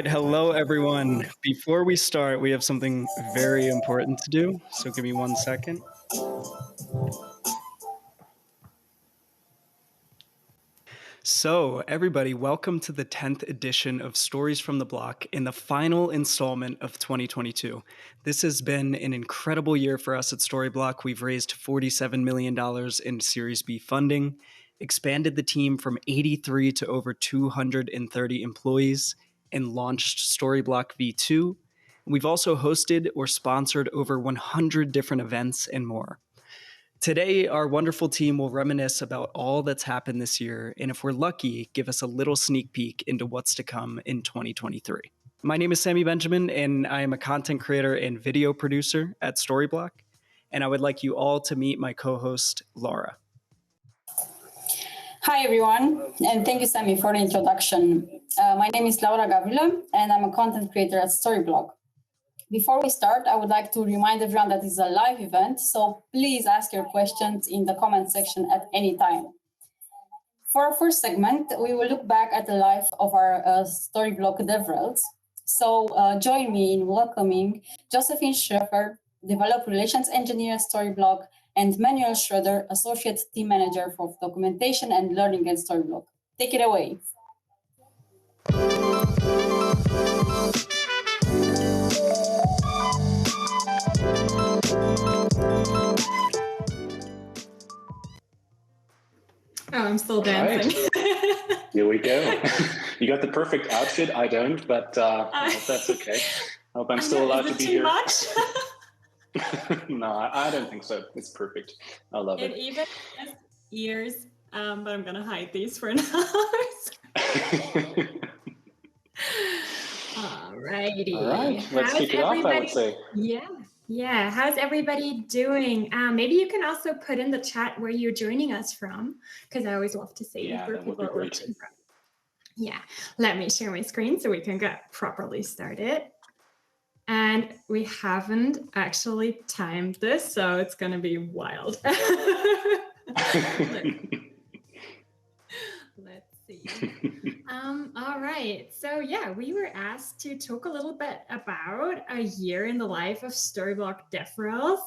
right, hello everyone. Before we start, we have something very important to do, so give me 1 second. So, everybody, welcome to the 10th edition of Stories from the Block in the final installment of 2022. This has been an incredible year for us at Storyblok. We've raised $47 million in Series B funding, expanded the team from 83 to over 230 employees, and launched Storyblok V2. We've also hosted or sponsored over 100 different events and more. Today, our wonderful team will reminisce about all that's happened this year, and if we're lucky, give us a little sneak peek into what's to come in 2023. My name is Sammy Benjamin, and I am a content creator and video producer at Storyblok, and I would like you all to meet my co-host, Laura. Hi, everyone, and thank you, Sammy, for the introduction. My name is Laura Gavrilă, and I'm a content creator at Storyblok. Before we start, I would like to remind everyone that it's a live event, so please ask your questions in the comment section at any time. For our first segment, we will look back at the life of our Storyblok DevRels. So join me in welcoming Josefine Schaefer, Developer Relations Engineer at Storyblok, and Manuel Schroeder, Associate Team Manager for Documentation and Learning at Storyblok. Take it away. Oh, I'm still dancing. Right. Here we go. You got the perfect outfit. I don't, but that's okay. I hope I'm still allowed to be here. Much? No, I don't think so. It's perfect. I love it. It even has ears, but I'm going to hide these for now. Alrighty. All right, let's kick it off, I would say. Yeah. How's everybody doing? Maybe you can also put in the chat where you're joining us from, because I always love to see where people are watching from. Yeah, let me share my screen so we can get properly started. And we haven't actually timed this, so it's going to be wild. Let's see. All right. So yeah, we were asked to talk a little bit about a year in the life of Storyblok DevRels.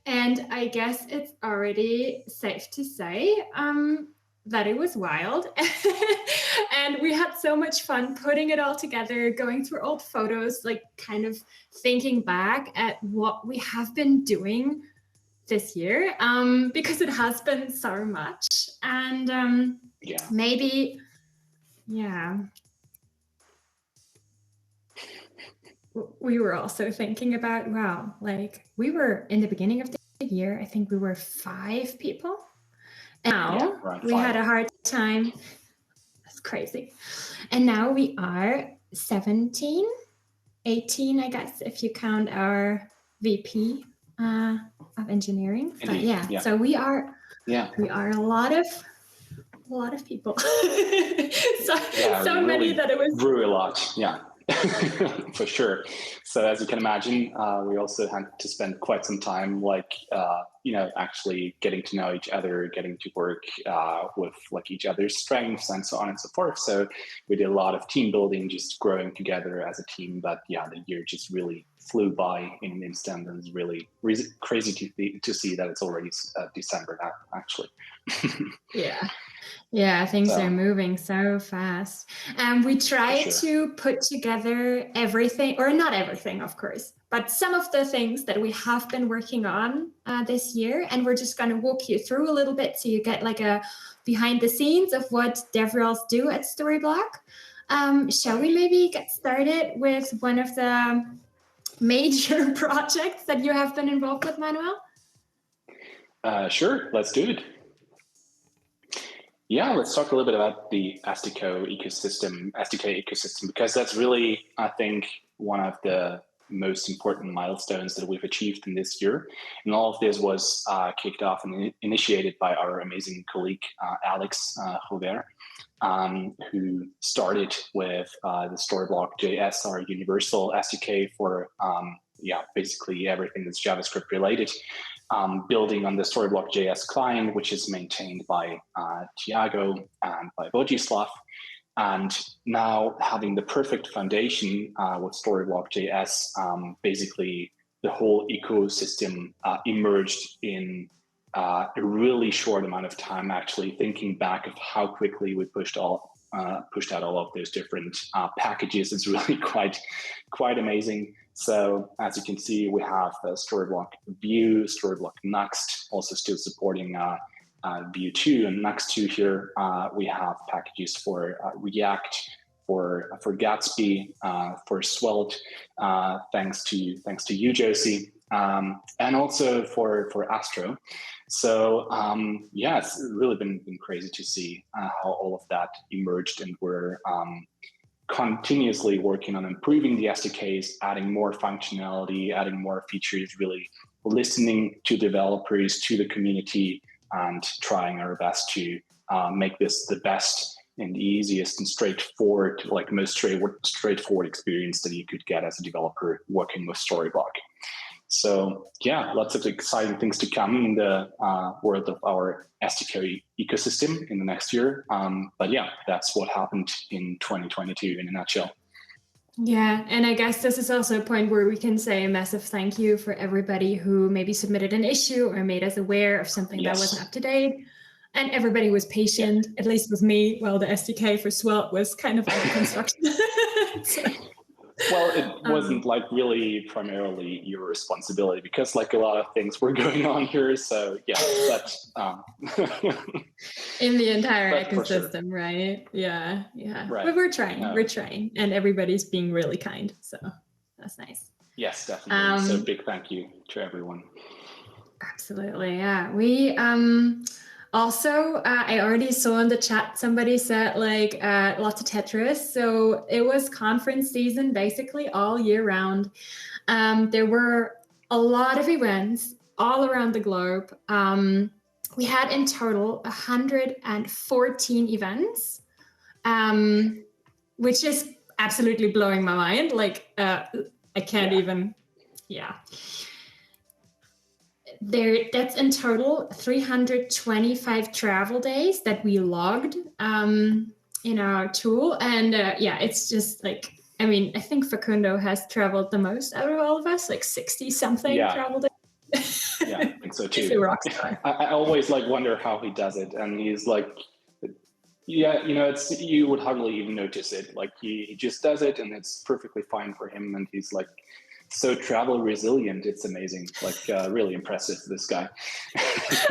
And I guess it's already safe to say that it was wild. And we had so much fun putting it all together, going through old photos, like kind of thinking back at what we have been doing this year, because it has been so much. And maybe, we were also thinking about, wow, like we were in the beginning of the year, I think we were 5 people. Now we had a hard time. That's crazy. And now we are 17, 18, I guess, if you count our VP of engineering. But so we are a lot of people. so many that it was grew a lot. Yeah. For sure. So as you can imagine, we also had to spend quite some time, actually getting to know each other, getting to work with each other's strengths and so on and so forth. So we did a lot of team building, just growing together as a team. But the year just really flew by in an instant, and it's really crazy to see that it's already December now, actually. Yeah, things are moving so fast. We try to put together everything, or not everything, of course, but some of the things that we have been working on this year. And we're just going to walk you through a little bit so you get like a behind the scenes of what DevRels do at Storyblok. Shall we maybe get started with one of the major projects that you have been involved with, Manuel? Sure, let's do it. Yeah, let's talk a little bit about the SDK ecosystem, because that's really, I think, one of the most important milestones that we've achieved in this year. And all of this was kicked off and initiated by our amazing colleague, Alex Robert, who started with the Storyblok JS, our universal SDK for basically everything that's JavaScript related. Building on the Storyblok JS client, which is maintained by Tiago and by Vojislav. And now having the perfect foundation with Storyblok JS, basically the whole ecosystem emerged in a really short amount of time, actually, thinking back of how quickly we pushed out all of those different packages is really quite amazing. So as you can see, we have Storyblok Vue, Storyblok Next, also still supporting Vue 2 and Next 2 here. We have packages for React, for Gatsby, for Svelte, thanks to you, Josie, and also for Astro. So yeah, it's really been crazy to see how all of that emerged, and we're continuously working on improving the SDKs, adding more functionality, adding more features, really listening to developers, to the community, and trying our best to make this the best and easiest and straightforward, like most straightforward experience that you could get as a developer working with Storyblok. So yeah, lots of exciting things to come in the world of our SDK ecosystem in the next year. But yeah, that's what happened in 2022 in a nutshell. Yeah, and I guess this is also a point where we can say a massive thank you for everybody who maybe submitted an issue or made us aware of something that wasn't up to date. And everybody was patient, at least with me, while the SDK for Svelte was kind of under construction. So, well, it wasn't like really primarily your responsibility, because like a lot of things were going on here. So yeah, that's in the entire ecosystem, sure. Right? Yeah. Right. But we're trying, and everybody's being really kind. So that's nice. Yes, definitely. So big thank you to everyone. Absolutely. Yeah. We also, I already saw in the chat, somebody said like lots of Tetris. So it was conference season basically all year round. There were a lot of events all around the globe. We had in total 114 events, which is absolutely blowing my mind. Like I can't even, That's in total 325 travel days that we logged in our tool. And it's just like, I mean, I think Facundo has traveled the most out of all of us, like 60 something travel days. Yeah, I think so too. He's a rock star. I always like wonder how he does it. And he's like, you would hardly even notice it. Like he just does it and it's perfectly fine for him. And he's like, so travel resilient. It's amazing. Like really impressive, this guy.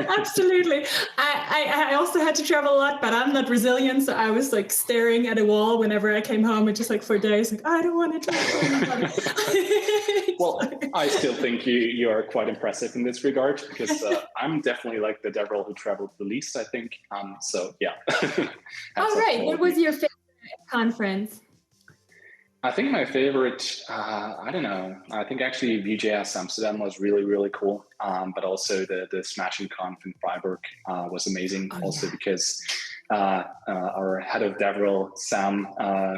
Absolutely. I also had to travel a lot, but I'm not resilient. So I was like staring at a wall whenever I came home, and just like for days, like I don't want to travel. Well, I still think you are quite impressive in this regard, because I'm definitely like the DevRel who traveled the least, I think. So yeah. All right. What was your favorite conference? I think my favorite, I don't know. I think actually Vue.js Amsterdam was really, really cool. But also the Smashing Conf in Freiburg was amazing. Because our head of DevRel, Sam,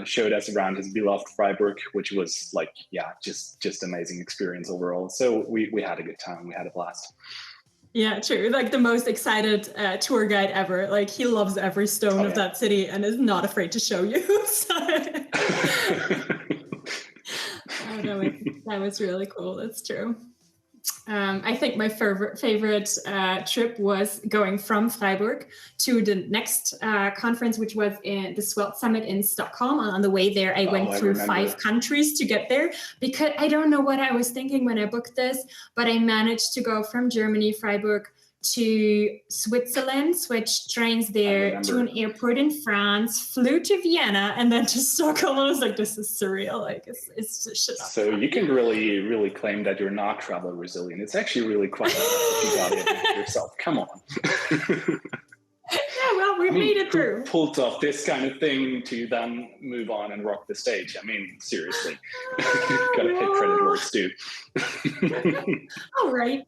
showed us around his beloved Freiburg, which was like, just amazing experience overall. So we had a good time. We had a blast. Yeah, true. Like the most excited tour guide ever. Like he loves every stone of that city and is not afraid to show you. That was really cool. That's true. I think my favorite trip was going from Freiburg to the next conference, which was in the Svelte Summit in Stockholm. And on the way there, I went through 5 countries to get there, because I don't know what I was thinking when I booked this, but I managed to go from Germany, Freiburg, to Switzerland, switched trains there to an airport in France, flew to Vienna, and then to Stockholm. I was like, this is surreal. Like it's just. So you can really claim that you're not travel resilient. It's actually really quite if you got it yourself. Come on. Yeah, well, we made it through. Pulled off this kind of thing to then move on and rock the stage. I mean, seriously, gotta pay credit where it's due. All right,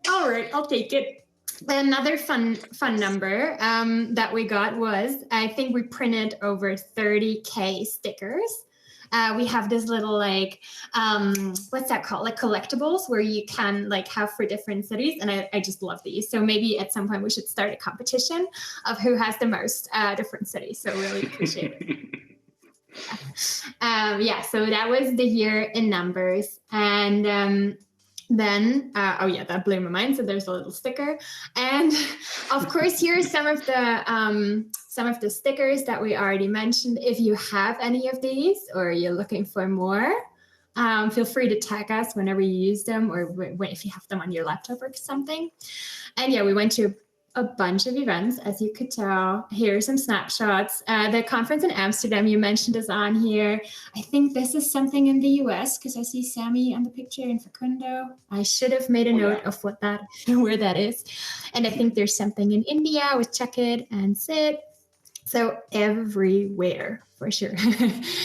I'll take it. Another fun number that we got was, I think we printed over 30K stickers. We have this little like, what's that called? Like collectibles where you can like have for different cities. And I just love these. So maybe at some point we should start a competition of who has the most different cities. So really appreciate it. Yeah, so that was the year in numbers. And then, oh yeah, that blew my mind. So there's a little sticker. And of course, here are some of the stickers that we already mentioned. If you have any of these or you're looking for more, feel free to tag us whenever you use them or if you have them on your laptop or something. And yeah, we went to a bunch of events, as you could tell. Here are some snapshots. The conference in Amsterdam you mentioned is on here. I think this is something in the US because I see Sammy on the picture in Facundo. I should have made a note of where that is. And I think there's something in India with Check It and Sid. So everywhere, for sure.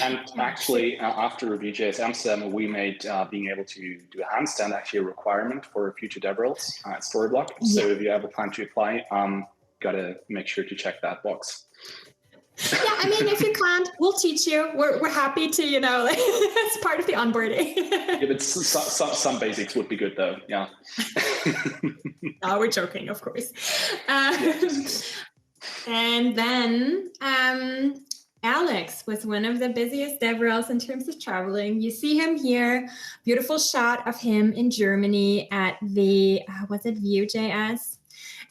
And actually, after Vue.js Amsterdam, we made being able to do a handstand actually a requirement for future DevRels at Storyblok. So if you ever plan to apply, got to make sure to check that box. Yeah, I mean, if you can't, we'll teach you. We're happy to, it's part of the onboarding. Yeah, but some basics would be good, though. Yeah. No, we're joking, of course. And then Alex was one of the busiest DevRels in terms of traveling. You see him here, beautiful shot of him in Germany at the, was it Vue.js?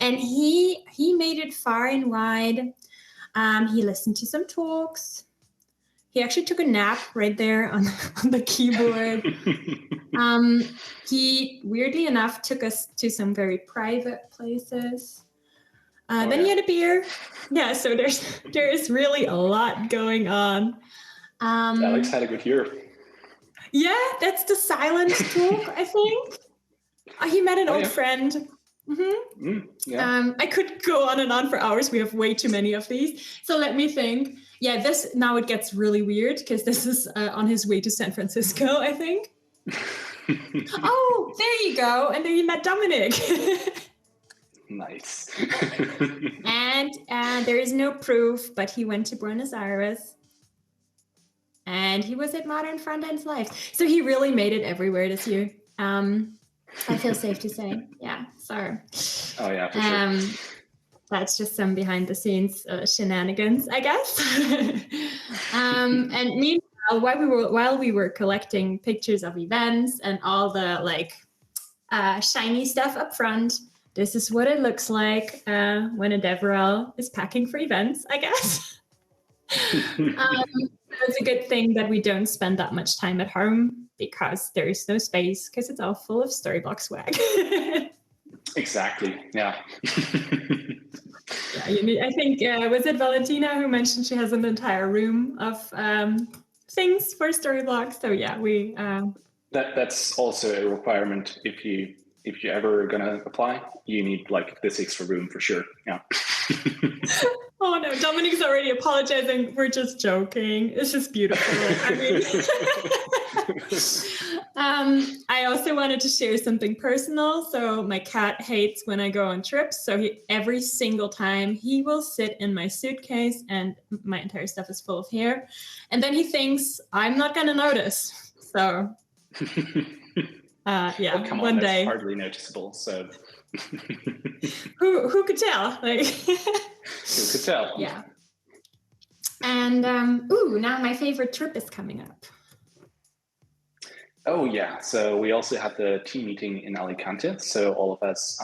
And he made it far and wide. He listened to some talks. He actually took a nap right there on the keyboard. He, weirdly enough, took us to some very private places. Then he had a beer. Yeah, so there's really a lot going on. Alex had a good year. Yeah, that's the silent talk, I think. He met an old friend. Mm-hmm. I could go on and on for hours. We have way too many of these. So let me think. Yeah, now it gets really weird because this is on his way to San Francisco, I think. Oh, there you go. And then you met Dominic. Nice. And there is no proof, but he went to Buenos Aires. And he was at Modern Frontends Live. So he really made it everywhere this year. I feel safe to say. Yeah, sorry. Oh, yeah, for sure. That's just some behind the scenes shenanigans, I guess. And meanwhile, while we were collecting pictures of events and all the shiny stuff up front, this is what it looks like when a DevRel is packing for events, I guess. It's a good thing that we don't spend that much time at home because there is no space because it's all full of Storyblok swag. Exactly, yeah. Yeah, I think, was it Valentina who mentioned she has an entire room of things for Storyblok? So yeah, we... That's also a requirement if you're ever gonna apply, you need this extra room for sure. Yeah. Oh no, Dominic's already apologizing. We're just joking. It's just beautiful. I mean, I also wanted to share something personal. So my cat hates when I go on trips. So every single time he will sit in my suitcase and my entire stuff is full of hair. And then he thinks I'm not gonna notice. So yeah, come one on, day. That's hardly noticeable. So who could tell? Who could tell? Yeah. And now my favorite trip is coming up. Oh yeah, so we also had the team meeting in Alicante. So all of us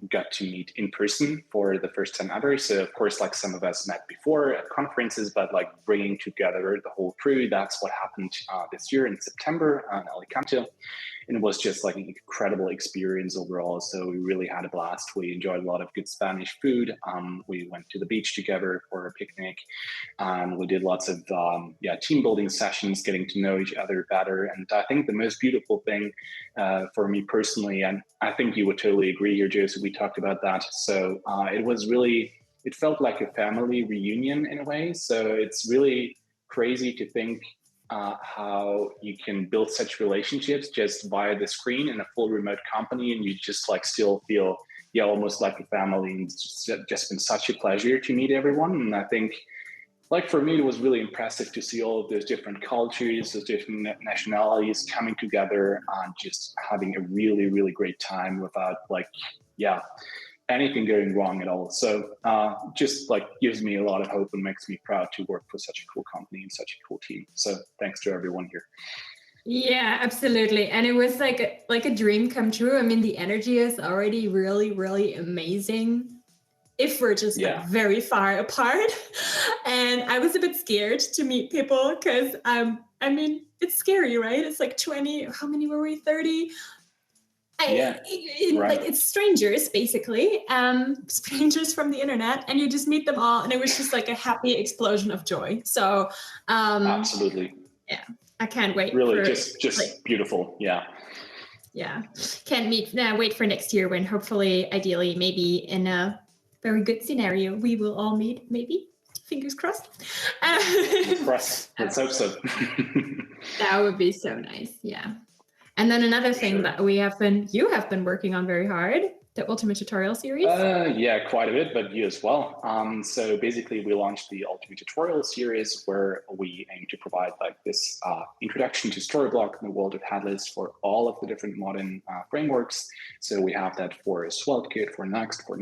got to meet in person for the first time ever. So of course, some of us met before at conferences, but bringing together the whole crew, that's what happened this year in September in Alicante. And it was just an incredible experience overall. So we really had a blast. We enjoyed a lot of good Spanish food. We went to the beach together for a picnic. We did lots of team building sessions, getting to know each other better. And I think the most beautiful thing for me personally, and I think you would totally agree here, Joseph, we talked about that. So it felt like a family reunion in a way. So it's really crazy to think how you can build such relationships just via the screen in a full remote company, and you just still feel almost like a family. And it's just been such a pleasure to meet everyone. And I think for me, it was really impressive to see all of those different cultures, those different nationalities coming together and just having a really, really great time without anything going wrong at all. So just like gives me a lot of hope and makes me proud to work for such a cool company and such a cool team. So thanks to everyone here. Yeah, absolutely. And it was like a dream come true. I mean, the energy is already really, really amazing if we're just like very far apart. And I was a bit scared to meet people because I mean, it's scary, right? It's like 20, how many were we? 30? Like it's strangers basically, strangers from the internet, and you just meet them all, and it was just like a happy explosion of joy. So absolutely. Yeah. I can't wait. Really, just like, beautiful. Yeah. Can't wait for next year when hopefully, ideally, maybe in a very good scenario, we will all meet. Maybe, fingers crossed. Let's hope so. That would be so nice. Yeah. And then another thing that you have been working on very hard, the Ultimate Tutorial series. Yeah, quite a bit, but you as well. So basically, we launched the Ultimate Tutorial series where we aim to provide like this introduction to Storyblok in the world of headless for all of the different modern frameworks. So we have that for SvelteKit, for Next, for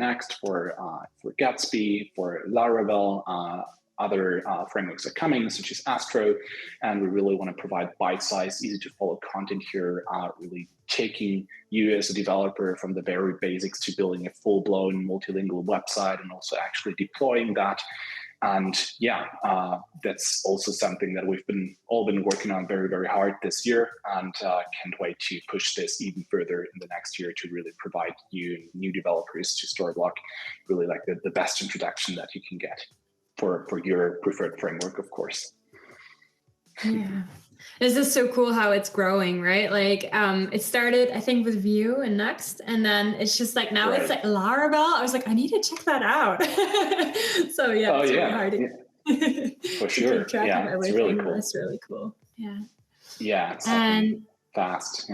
Gatsby, for Laravel. Other frameworks are coming, such as Astro, and we really want to provide bite-sized, easy-to-follow content here, really taking you as a developer from the very basics to building a full-blown multilingual website and also actually deploying that. And that's also something that we've all been working on very, very hard this year, and can't wait to push this even further in the next year to really provide you new developers to Storyblok really like the best introduction that you can get for your preferred framework, of course. Yeah. This is so cool how it's growing, right? Like it started, I think, with Vue and Next, and then it's just like now it's like Laravel. I was like, I need to check that out. So it's really hard for sure. Keep track of everything. It's really cool. It's really cool. Yeah, it's fast.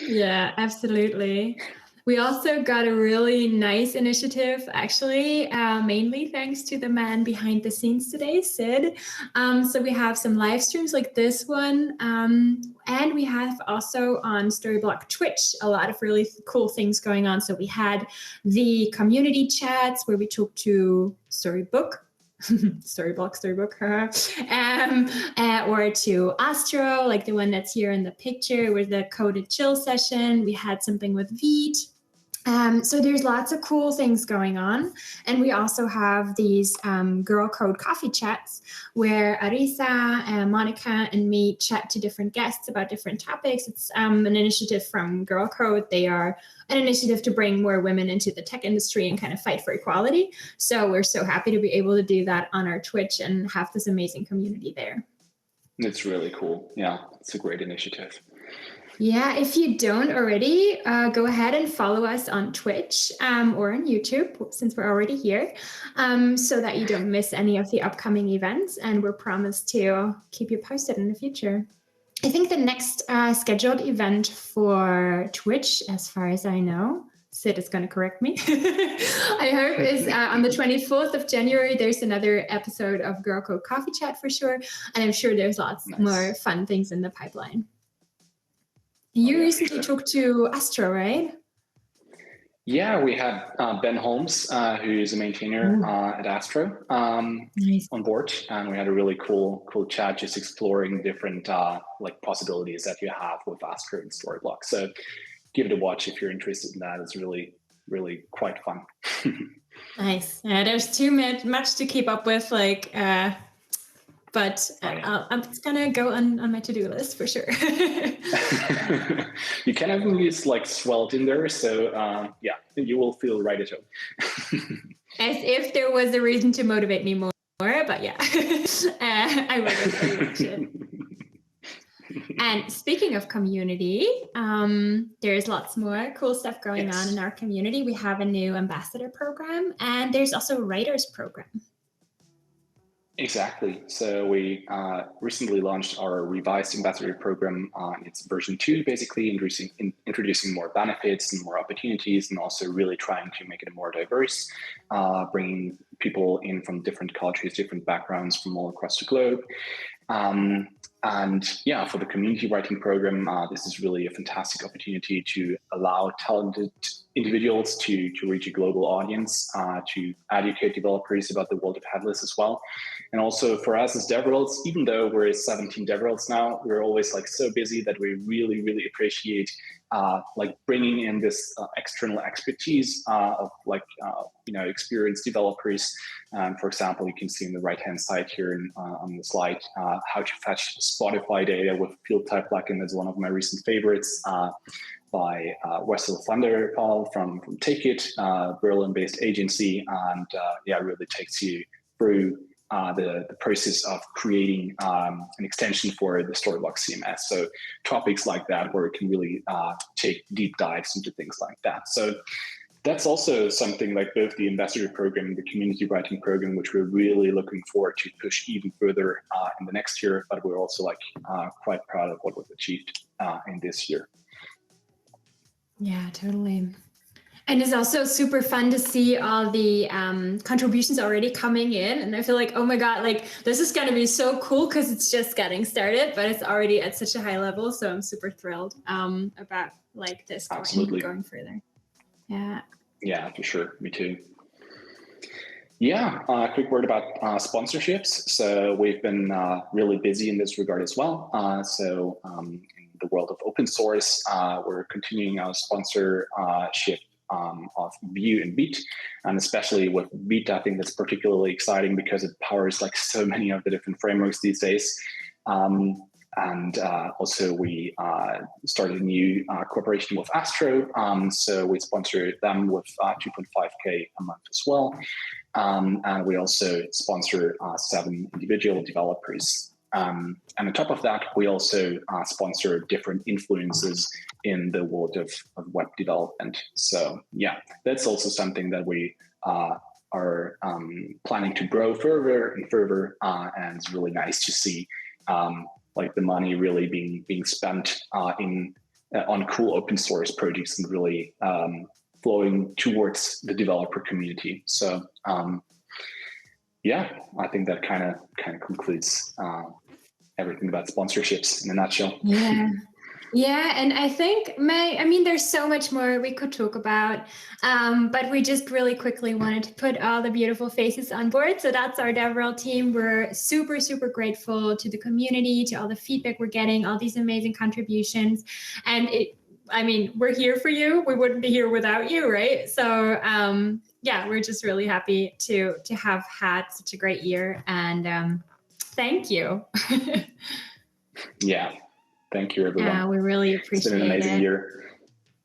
Yeah, absolutely. We also got a really nice initiative, actually, mainly thanks to the man behind the scenes today, Sid. So we have some live streams like this one. And we have also on Storyblok Twitch, a lot of really cool things going on. So we had the community chats where we talked to Storyblok, or to Astro, like the one that's here in the picture with the coded chill session. We had something with Veet. So there's lots of cool things going on. And we also have these Girl Code coffee chats where Arisa, Monica, and me chat to different guests about different topics. It's an initiative from Girl Code. They are an initiative to bring more women into the tech industry and kind of fight for equality. So we're so happy to be able to do that on our Twitch and have this amazing community there. It's really cool. Yeah, it's a great initiative. Yeah, if you don't already, go ahead and follow us on Twitch or on YouTube, since we're already here, so that you don't miss any of the upcoming events. And we're promised to keep you posted in the future. I think the next scheduled event for Twitch, as far as I know, Sid is going to correct me, I hope, is on the 24th of January. There's another episode of Girl Code Coffee Chat for sure. And I'm sure there's lots more fun things in the pipeline. You recently talked to Astro, right? Yeah, we had Ben Holmes, who's a maintainer at Astro, on board, and we had a really cool chat, just exploring different possibilities that you have with Astro and Storyblok. So give it a watch if you're interested in that. It's really, really quite fun. Nice. There's too much to keep up with, but it's gonna go on my to-do list for sure. You can even use Svelte in there, so you will feel right at home. As if there was a reason to motivate me more, but yeah, I will definitely watch it. And speaking of community, there's lots more cool stuff going on in our community. We have a new ambassador program, and there's also a writers program. Exactly. So we recently launched our revised ambassador program. It's version 2, basically introducing more benefits and more opportunities, and also really trying to make it more diverse, bringing people in from different cultures, different backgrounds from all across the globe. And yeah, for the community writing program, this is really a fantastic opportunity to allow talented individuals to reach a global audience, to educate developers about the world of headless as well. And also for us as DevRels, even though we're 17 DevRels now, we're always like so busy that we really, really appreciate like bringing in this external expertise of like, experienced developers. For example, you can see on the right-hand side here on the slide, how to fetch Spotify data with field type plugin. That's one of my recent favorites by Wessel van der Paal from Take It, Berlin-based agency, and really takes you through the process of creating an extension for the Storyblok CMS. So topics like that, where it can really take deep dives into things like that. So that's also something like both the ambassador program and the community writing program, which we're really looking forward to push even further in the next year. But we're also like quite proud of what we've achieved in this year. Yeah, totally. And it's also super fun to see all the contributions already coming in. And I feel like, oh my God, like this is going to be so cool because it's just getting started, but it's already at such a high level. So I'm super thrilled about like this going further. Yeah. Yeah, for sure. Me too. Yeah, a quick word about sponsorships. So we've been really busy in this regard as well. In the world of open source, we're continuing our sponsorship of Vue and Beat, and especially with Beat, I think that's particularly exciting because it powers like so many of the different frameworks these days. Also we started a new cooperation with Astro, so we sponsored them with 2.5K a month as well, and we also sponsor 7 individual developers. And on top of that, we also sponsor different influences in the world of web development. So yeah, that's also something that we are planning to grow further and further. And it's really nice to see like the money really being spent on cool open source projects and really flowing towards the developer community. So yeah, I think that kind of concludes everything about sponsorships in a nutshell. Yeah, and I think, there's so much more we could talk about, but we just really quickly wanted to put all the beautiful faces on board. So that's our DevRel team. We're super, super grateful to the community, to all the feedback we're getting, all these amazing contributions. And we're here for you. We wouldn't be here without you, right? So we're just really happy to have had such a great year, and thank you. Yeah. Thank you, everyone. Yeah, we really appreciate it. It's been an amazing year.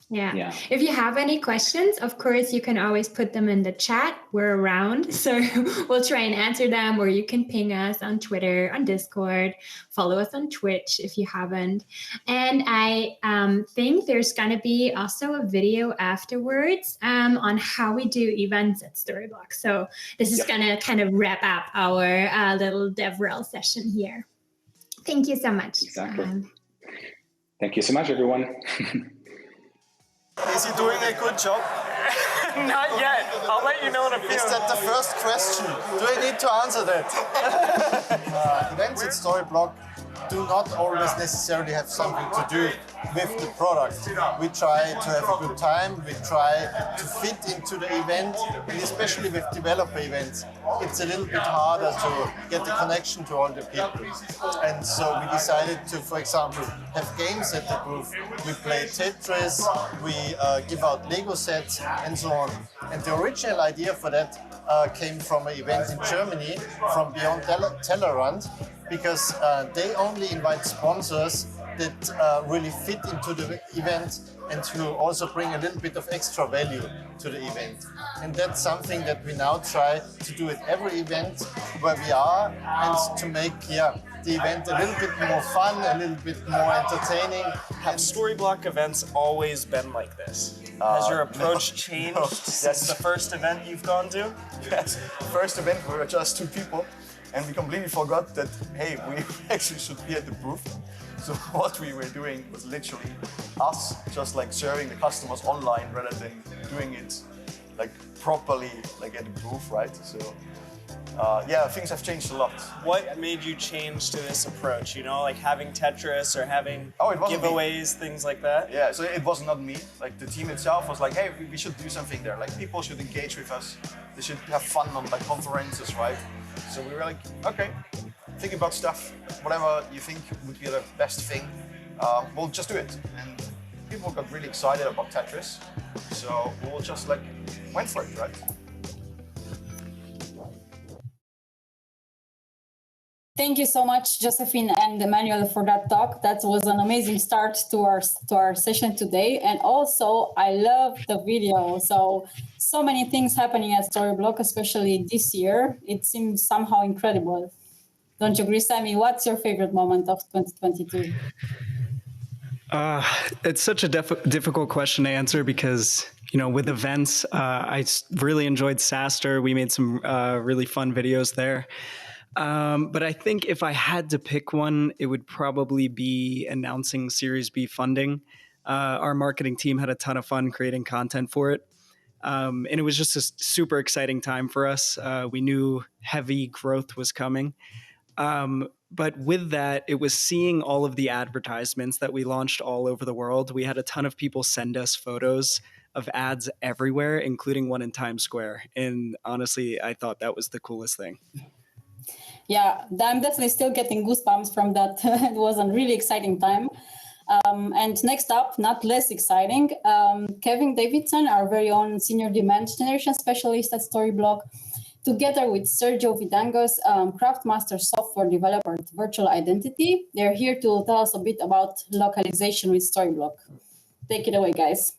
Yeah. If you have any questions, of course, you can always put them in the chat. We're around, so we'll try and answer them, or you can ping us on Twitter, on Discord, follow us on Twitch if you haven't. And I think there's going to be also a video afterwards on how we do events at Storyblok. So this is going to kind of wrap up our little DevRel session here. Thank you so much. Exactly. Thank you so much, everyone. Is he doing a good job? Not yet. I'll let you know in a few. Is that the first question? Do I need to answer that? Events at Storyblok do not always necessarily have something to do with the product. We try to have a good time, we try to fit into the event, and especially with developer events, it's a little bit harder to get the connection to all the people. And so we decided to, for example, have games at the booth. We play Tetris, we give out Lego sets, and so on. And the original idea for that came from an event in Germany, from Beyond Tellerrand, because they only invite sponsors that really fit into the event and to also bring a little bit of extra value to the event. And that's something that we now try to do at every event where we are, and to make the event a little bit more fun, a little bit more entertaining. Have Storyblok events always been like this? Has your approach changed since the first event you've gone to? Yes, first event we were just 2 people, and we completely forgot that, hey, we actually should be at the booth. So what we were doing was literally us just like serving the customers online rather than doing it like properly like at the booth, right? So yeah, things have changed a lot. What made you change to this approach? You know, like having Tetris or having it wasn't giveaways, things like that? Yeah, so it was not me. Like the team itself was like, hey, we should do something there. Like people should engage with us. They should have fun on like conferences, right? So we were like, okay, think about stuff. Whatever you think would be the best thing, we'll just do it. And people got really excited about Tetris. So we'll just like went for it, right? Thank you so much, Josefine and Emmanuel, for that talk. That was an amazing start to our session today. And also, I love the video. So many things happening at Storyblok, especially this year. It seems somehow incredible. Don't you agree, Sammy? What's your favorite moment of 2022? It's such a difficult question to answer because, you know, with events, I really enjoyed SaaStr. We made some really fun videos there. But I think if I had to pick one, it would probably be announcing Series B funding. Our marketing team had a ton of fun creating content for it. And it was just a super exciting time for us. We knew heavy growth was coming. But with that, it was seeing all of the advertisements that we launched all over the world. We had a ton of people send us photos of ads everywhere, including one in Times Square. And honestly, I thought that was the coolest thing. Yeah, I'm definitely still getting goosebumps from that. It was a really exciting time. And next up, not less exciting, Kevin Davidson, our very own senior demand generation specialist at Storyblok, together with Sergio Vidangos, Craftmaster software developer at Virtual Identity. They're here to tell us a bit about localization with Storyblok. Take it away, guys.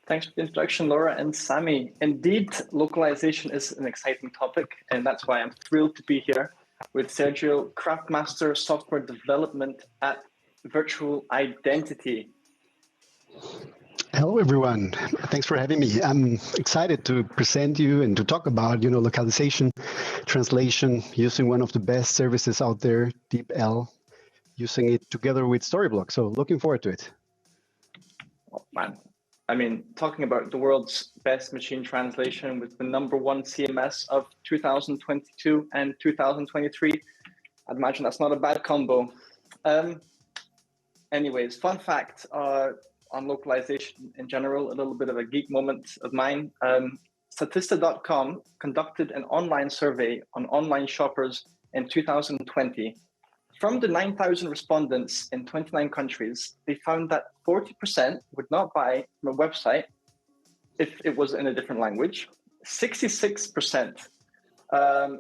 Thanks for the introduction, Laura and Sammy. Indeed, localization is an exciting topic, and that's why I'm thrilled to be here with Sergio, Craftmaster Software Development at Virtual Identity. Hello, everyone. Thanks for having me. I'm excited to present you and to talk about, localization, translation, using one of the best services out there, DeepL, using it together with Storyblok. So looking forward to it. Oh, man. I mean, talking about the world's best machine translation with the #1 CMS of 2022 and 2023, I'd imagine that's not a bad combo. Anyways, fun fact on localization in general, a little bit of a geek moment of mine. Statista.com conducted an online survey on online shoppers in 2020. From the 9,000 respondents in 29 countries, they found that 40% would not buy from a website if it was in a different language. 66%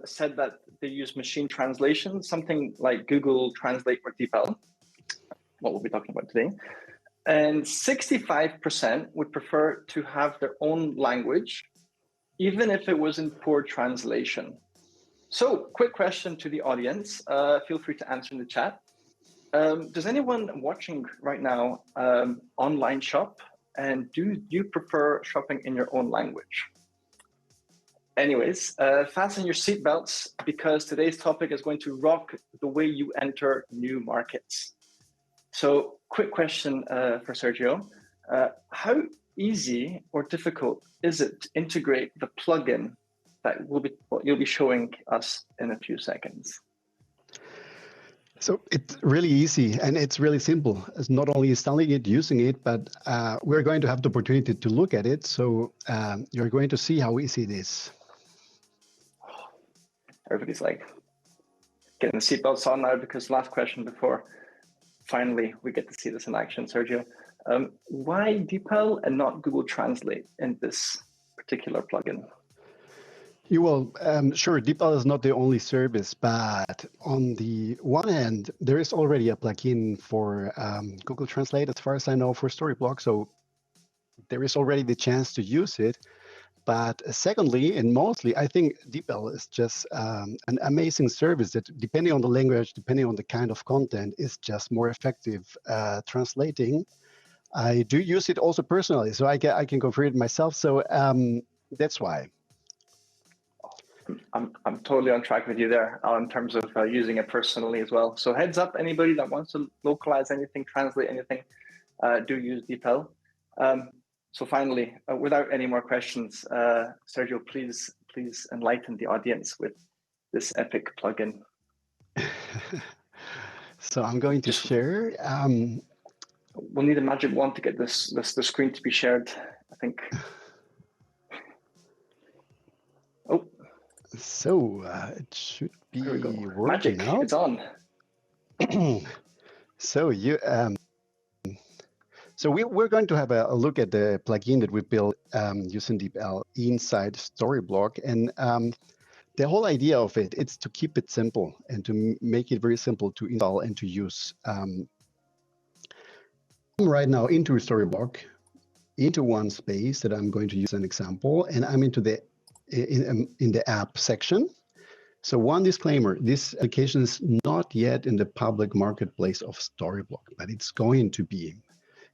said that they use machine translation, something like Google Translate or DeepL, what we'll be talking about today. And 65% would prefer to have their own language, even if it was in poor translation. So, quick question to the audience. Feel free to answer in the chat. Does anyone watching right now online shop? And do you prefer shopping in your own language? Anyways, fasten your seatbelts because today's topic is going to rock the way you enter new markets. So, quick question for Sergio. How easy or difficult is it to integrate the plugin that you'll be showing us in a few seconds? So it's really easy and it's really simple. It's not only installing it, using it, but we're going to have the opportunity to look at it. So you're going to see how easy it is. Everybody's like getting the seatbelts on now because last question before finally we get to see this in action, Sergio. Why DeepL and not Google Translate in this particular plugin? Sure, DeepL is not the only service, but on the one hand, there is already a plugin for Google Translate, as far as I know, for Storyblok. So there is already the chance to use it. But secondly, and mostly, I think DeepL is just an amazing service that, depending on the language, depending on the kind of content, is just more effective translating. I do use it also personally, so I can configure it myself. So that's why. I'm totally on track with you there in terms of using it personally as well. So heads up, anybody that wants to localize anything, translate anything, do use DeepL. So finally, without any more questions, Sergio, please enlighten the audience with this epic plugin. So I'm going to share. We'll need a magic wand to get the screen to be shared, I think. Oh. So it should be working Magic, now. it's on. So you, so we're going to have a look at the plugin that we built using DeepL inside Storyblok, and the whole idea of it is to keep it simple and to make it very simple to install and to use. I'm right now into Storyblok, into one space that I'm going to use an example, and I'm into the in the app section. So one disclaimer, this application is not yet in the public marketplace of Storyblok, but it's going to be.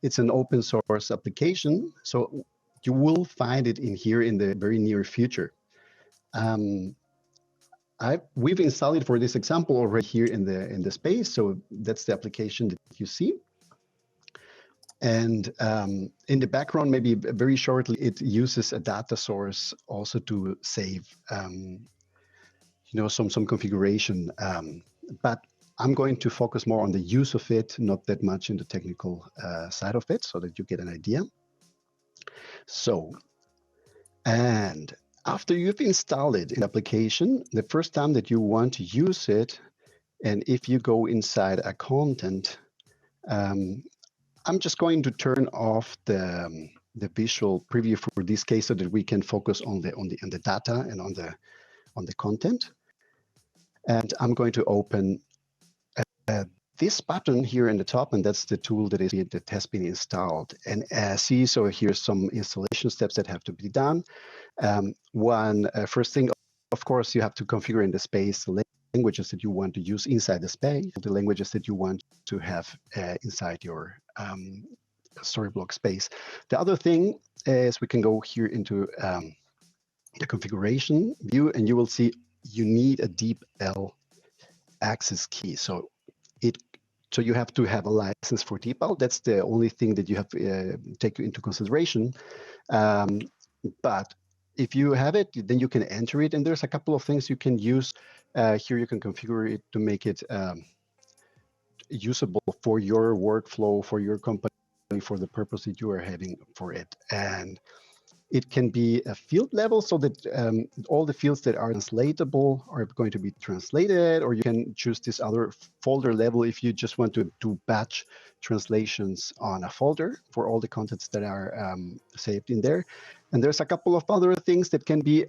It's an open source application, so you will find it in here in the very near future. We've installed it for this example already here in the space, so that's the application that you see. And in the background, maybe very shortly, it uses a data source also to save, some configuration. But I'm going to focus more on the use of it, not that much in the technical side of it, so that you get an idea. So, and after you've installed it in the application, the first time that you want to use it, and if you go inside a content, I'm just going to turn off the visual preview for this case so that we can focus on the data and on the content. And I'm going to open this button here in the top, and that's the tool that has been installed. And see, so here's some installation steps that have to be done. First thing, of course, you have to configure in the space the languages that you want to use inside the space, the languages that you want to have inside your Storyblok space. The other thing is we can go here into the configuration view, and you will see you need a DeepL access key. So you have to have a license for DeepL. That's the only thing that you have to take into consideration. But if you have it, then you can enter it, and there's a couple of things you can use. Here you can configure it to make it usable for your workflow, for your company, for the purpose that you are having for it. And it can be a field level so that all the fields that are translatable are going to be translated, or you can choose this other folder level if you just want to do batch translations on a folder for all the contents that are saved in there. And there's a couple of other things that can be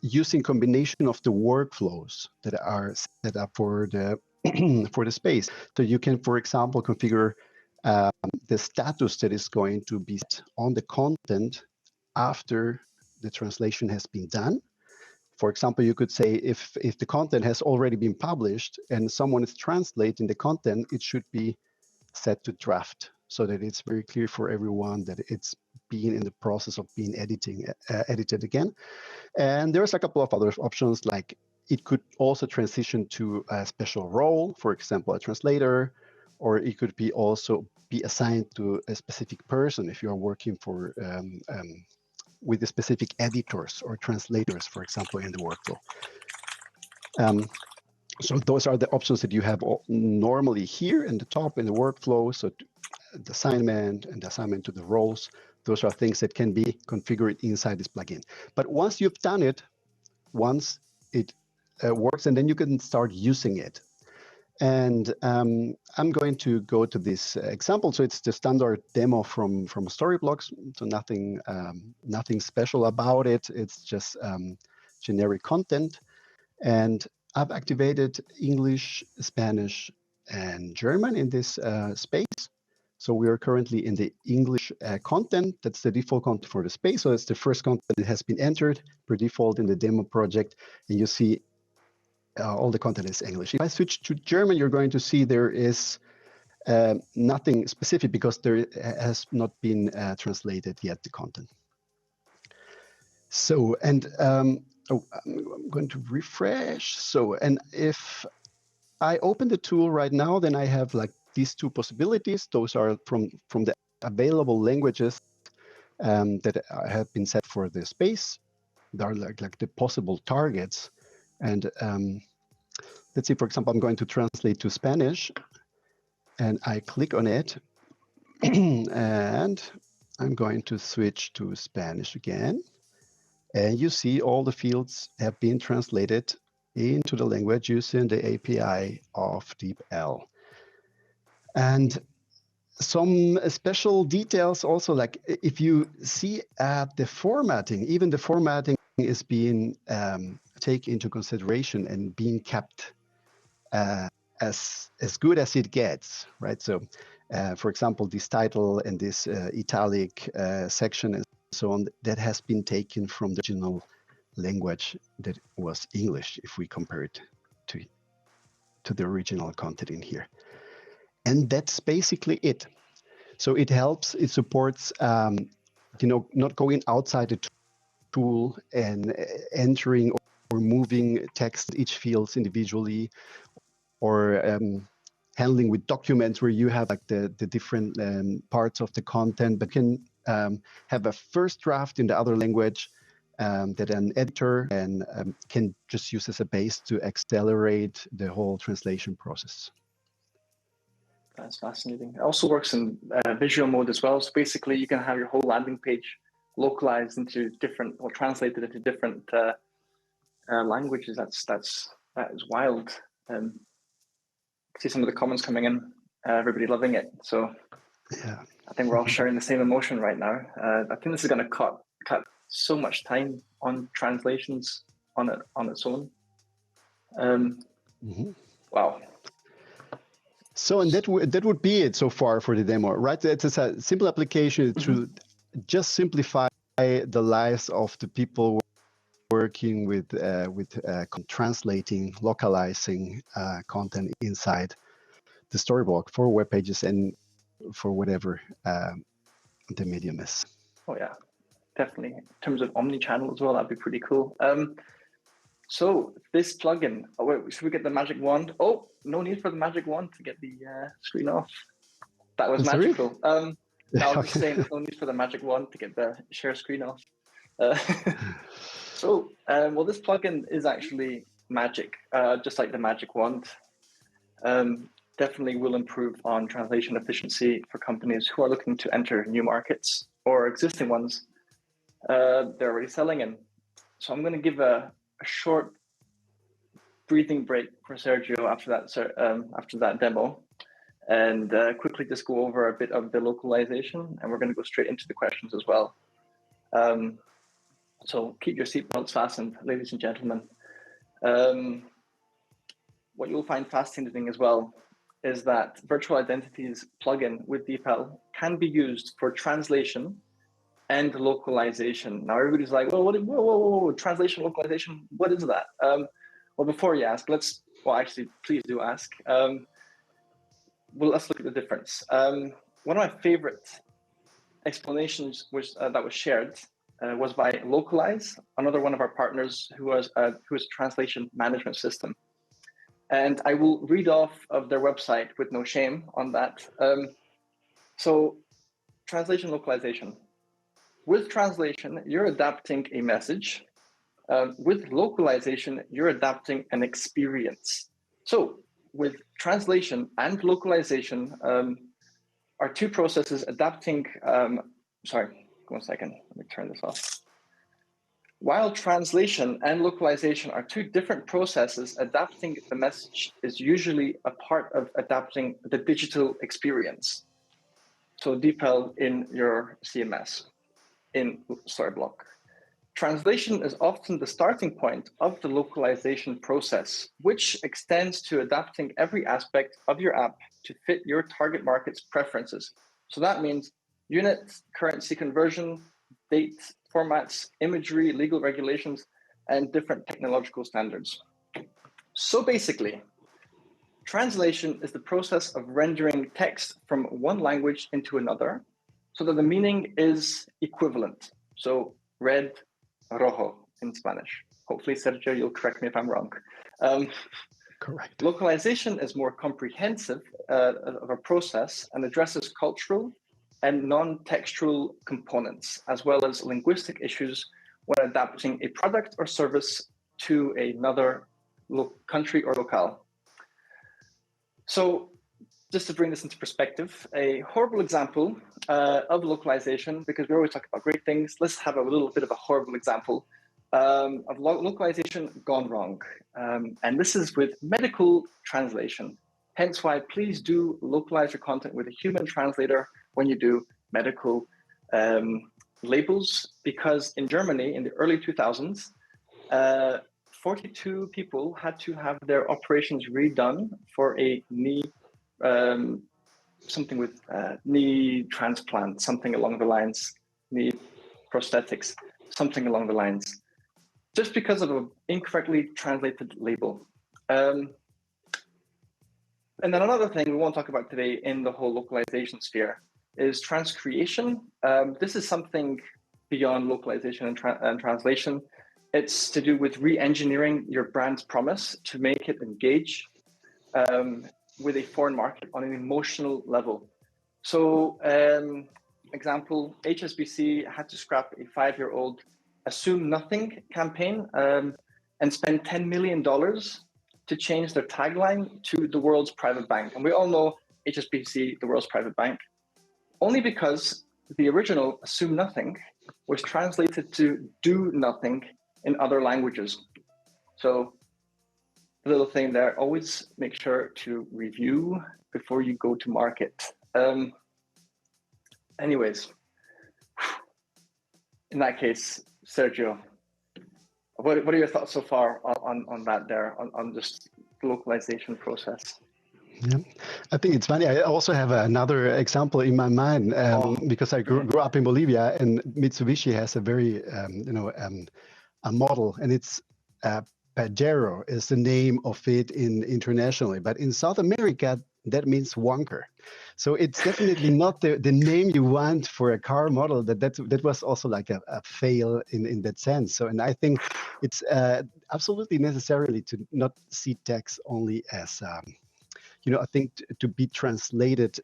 using combination of the workflows that are set up for the for the space. So you can, for example, configure the status that is going to be set on the content after the translation has been done. For example, you could say if the content has already been published and someone is translating the content, it should be set to draft so that it's very clear for everyone that it's being in the process of being edited again. And there's a couple of other options, like it could also transition to a special role, for example, a translator, or it could be also be assigned to a specific person if you are working for with the specific editors or translators, for example, in the workflow. So those are the options that you have normally here in the top in the workflow. So the assignment and the assignment to the roles, those are things that can be configured inside this plugin. But once you've done it, once it works, and then you can start using it. And I'm going to go to this example. So it's the standard demo from Storyblok. So nothing special about it. It's just generic content. And I've activated English, Spanish, and German in this space. So we are currently in the English content. That's the default content for the space. So it's the first content that has been entered per default in the demo project. And you see all the content is English. If I switch to German, you're going to see there is nothing specific because there has not been translated yet, the content. So, and oh, I'm going to refresh. So, and if I open the tool right now, then I have like these two possibilities. Those are from the available languages that have been set for the space. They are like the possible targets. And let's see, for example, I'm going to translate to Spanish, and I click on it, and I'm going to switch to Spanish again. And you see all the fields have been translated into the language using the API of DeepL. And some special details also, like if you see the formatting, even the formatting is being taken into consideration and being kept as good as it gets, right? So, for example, this title and this italic section and so on, that has been taken from the original language that was English, if we compare it to the original content in here. And that's basically it. So it helps, it supports, not going outside the tool and entering or moving text each fields individually, or handling with documents where you have like the different parts of the content, but can have a first draft in the other language that an editor can just use as a base to accelerate the whole translation process. That's fascinating. It also works in visual mode as well. So basically, you can have your whole landing page localized into different, or translated into different languages. That is wild. See some of the comments coming in. Everybody loving it. So yeah, I think we're all sharing the same emotion right now. I think this is going to cut so much time on translations on its own. Wow. So, and that would be it so far for the demo, right? It's a simple application to just simplify the lives of the people working with translating, localizing content inside the Storyblok for web pages and for whatever the medium is. Oh yeah, definitely. In terms of omni-channel as well, that'd be pretty cool. So this plugin, should we get the magic wand? Oh, no need for the magic wand to get the screen off. That was magical. I was just saying there's no need for the magic wand to get the share screen off. So, well, this plugin is actually magic, just like the magic wand. Definitely will improve on translation efficiency for companies who are looking to enter new markets or existing ones they're already selling in. So I'm going to give a short breathing break for Sergio after that demo, and quickly just go over a bit of the localization, and we're going to go straight into the questions as well. So keep your seatbelts fastened, ladies and gentlemen. What you'll find fascinating as well is that Virtual Identities plugin with DeepL can be used for translation and localization. Now everybody's like, well, whoa, translation, localization, what is that? Well, before you ask, actually, please do ask. Well, let's look at the difference. One of my favorite explanations that was shared was by Localize, another one of our partners who is a translation management system. And I will read off of their website with no shame on that. So translation localization. With translation, you're adapting a message. With localization, you're adapting an experience. So with translation and localization are two processes adapting, sorry, one second, let me turn this off. While translation and localization are two different processes, adapting the message is usually a part of adapting the digital experience. So DeepL in your CMS, in Storyblok. Translation is often the starting point of the localization process, which extends to adapting every aspect of your app to fit your target market's preferences. So that means unit, currency conversion, date, formats, imagery, legal regulations, and different technological standards. So basically, translation is the process of rendering text from one language into another so that the meaning is equivalent. So red, rojo in Spanish. Hopefully, Sergio, you'll correct me if I'm wrong. Correct. Localization is more comprehensive of a process and addresses cultural and non-textual components, as well as linguistic issues when adapting a product or service to another country or locale. So just to bring this into perspective, a horrible example of localization, because we always talk about great things, let's have a little bit of a horrible example of localization gone wrong. And this is with medical translation. Hence why please do localize your content with a human translator when you do medical labels, because in Germany in the early 2000s, 42 people had to have their operations redone for a knee, something with knee transplant, something along the lines, knee prosthetics, something along the lines, just because of an incorrectly translated label. And then another thing we won't talk about today in the whole localization sphere is transcreation. This is something beyond localization and translation. It's to do with re-engineering your brand's promise to make it engage with a foreign market on an emotional level. So, example, HSBC had to scrap a 5-year-old Assume Nothing campaign and spend $10 million to change their tagline to the world's private bank. And we all know HSBC, the world's private bank, only because the original Assume Nothing was translated to Do Nothing in other languages. So the little thing there, always make sure to review before you go to market. Anyways, in that case, Sergio, what are your thoughts so far on that there, on just the localization process? Yeah, I think it's funny. I also have another example in my mind because I grew up in Bolivia, and Mitsubishi has a very, a model, and it's Pajero is the name of it internationally, but in South America that means wonker. So it's definitely not the name you want for a car model. That was also like a fail in that sense. So, and I think it's absolutely necessarily to not see text only as I think to be translated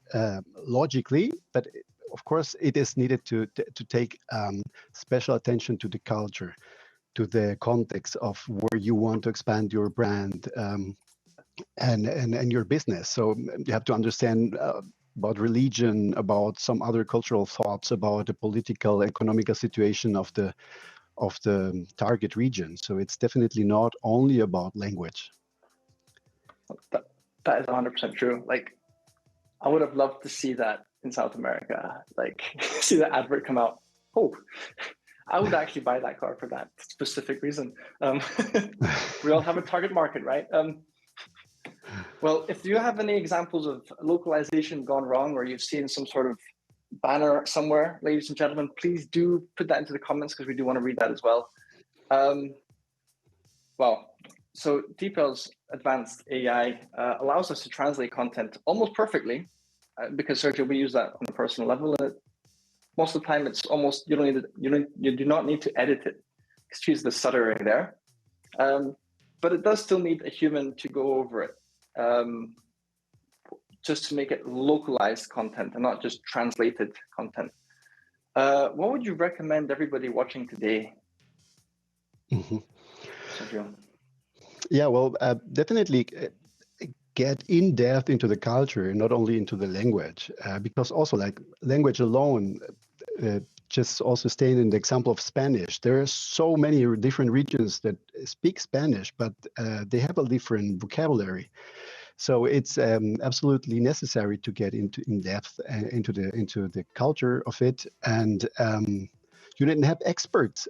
logically, but of course it is needed to take special attention to the culture, to the context of where you want to expand your brand and your business. So you have to understand about religion, about some other cultural thoughts, about the political, economical situation of the target region. So it's definitely not only about language. That is 100% true. Like, I would have loved to see that in South America, like see the advert come out. Oh, I would actually buy that car for that specific reason. We all have a target market, right? Well, if you have any examples of localization gone wrong, or you've seen some sort of banner somewhere, ladies and gentlemen, please do put that into the comments, because we do want to read that as well. Well, so DeepL's advanced AI allows us to translate content almost perfectly, because Sergio, we use that on a personal level. And most of the time, it's almost you do not need to edit it. Excuse the stuttering there, but it does still need a human to go over it, just to make it localized content and not just translated content. What would you recommend everybody watching today? Sergio? Yeah, well, definitely get in depth into the culture, not only into the language, because also like language alone, just also staying in the example of Spanish, there are so many different regions that speak Spanish, but they have a different vocabulary. So it's absolutely necessary to get in depth into the culture of it, and you didn't have experts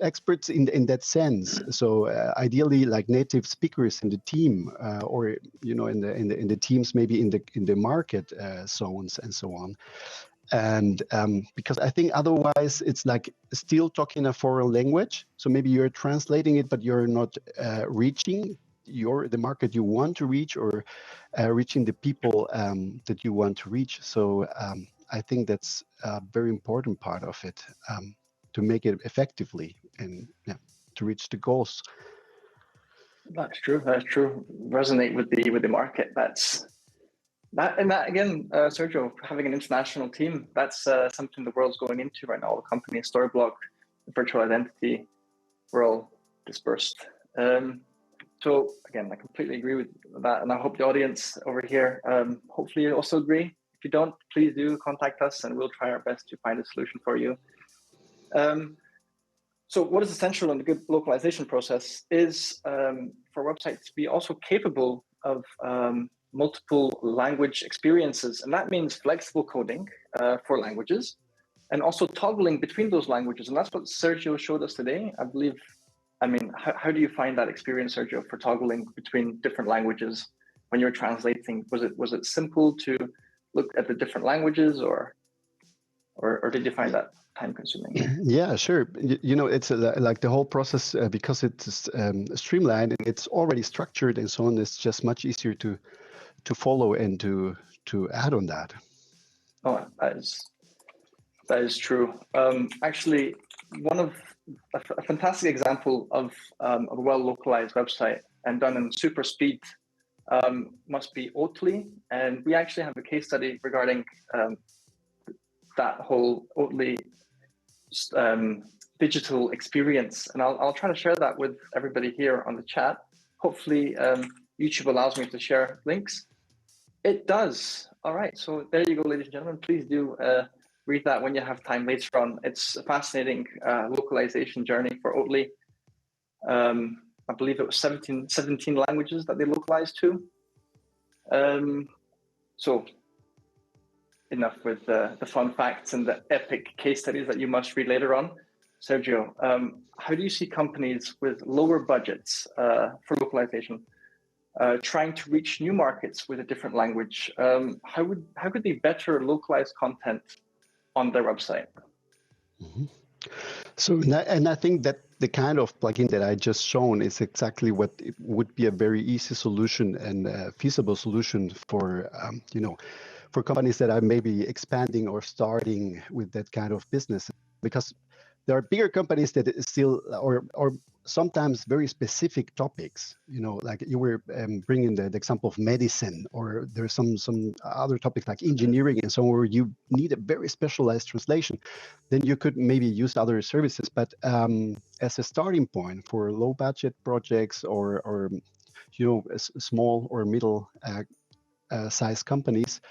in that sense. So ideally, like native speakers in the team, or in the teams, maybe in the market zones and so on. And because I think otherwise it's like still talking a foreign language. So maybe you're translating it, but you're not reaching the market you want to reach, or reaching the people that you want to reach. So I think that's a very important part of it, to make it effectively and to reach the goals. That's true. That's true. Resonate with the market. That's that, and that again, Sergio, having an international team. That's something the world's going into right now. All the companies, Storyblok, virtual identity, we're all dispersed. So again, I completely agree with that, and I hope the audience over here, hopefully, you also agree. If you don't, please do contact us, and we'll try our best to find a solution for you. So what is essential in the good localization process is for websites to be also capable of multiple language experiences. And that means flexible coding for languages and also toggling between those languages. And that's what Sergio showed us today, I believe. I mean, how do you find that experience, Sergio, for toggling between different languages when you're translating? Was it simple to look at the different languages, or did you find that time consuming? Yeah, sure. You know, it's like the whole process, because it's streamlined and it's already structured and so on, it's just much easier to follow and to add on that. Oh, that is true. Actually, a fantastic example of a well-localized website and done in super speed must be Oatly. And we actually have a case study regarding that whole Oatly digital experience. And I'll try to share that with everybody here on the chat. Hopefully, YouTube allows me to share links. It does. All right. So there you go, ladies and gentlemen. Please do read that when you have time later on. It's a fascinating localization journey for Oatly. I believe it was 17 languages that they localized to. So enough with the fun facts and the epic case studies that you must read later on. Sergio, how do you see companies with lower budgets for localization trying to reach new markets with a different language? How could they better localize content on their website? Mm-hmm. So, and I think that the kind of plugin that I just shown is exactly what it would be a very easy solution and a feasible solution for, for companies that are maybe expanding or starting with that kind of business, because there are bigger companies that still, or sometimes very specific topics, like you were bringing the example of medicine, or there's some other topics like engineering and so on, where you need a very specialized translation. Then you could maybe use other services. But as a starting point for low budget projects or small or middle size companies,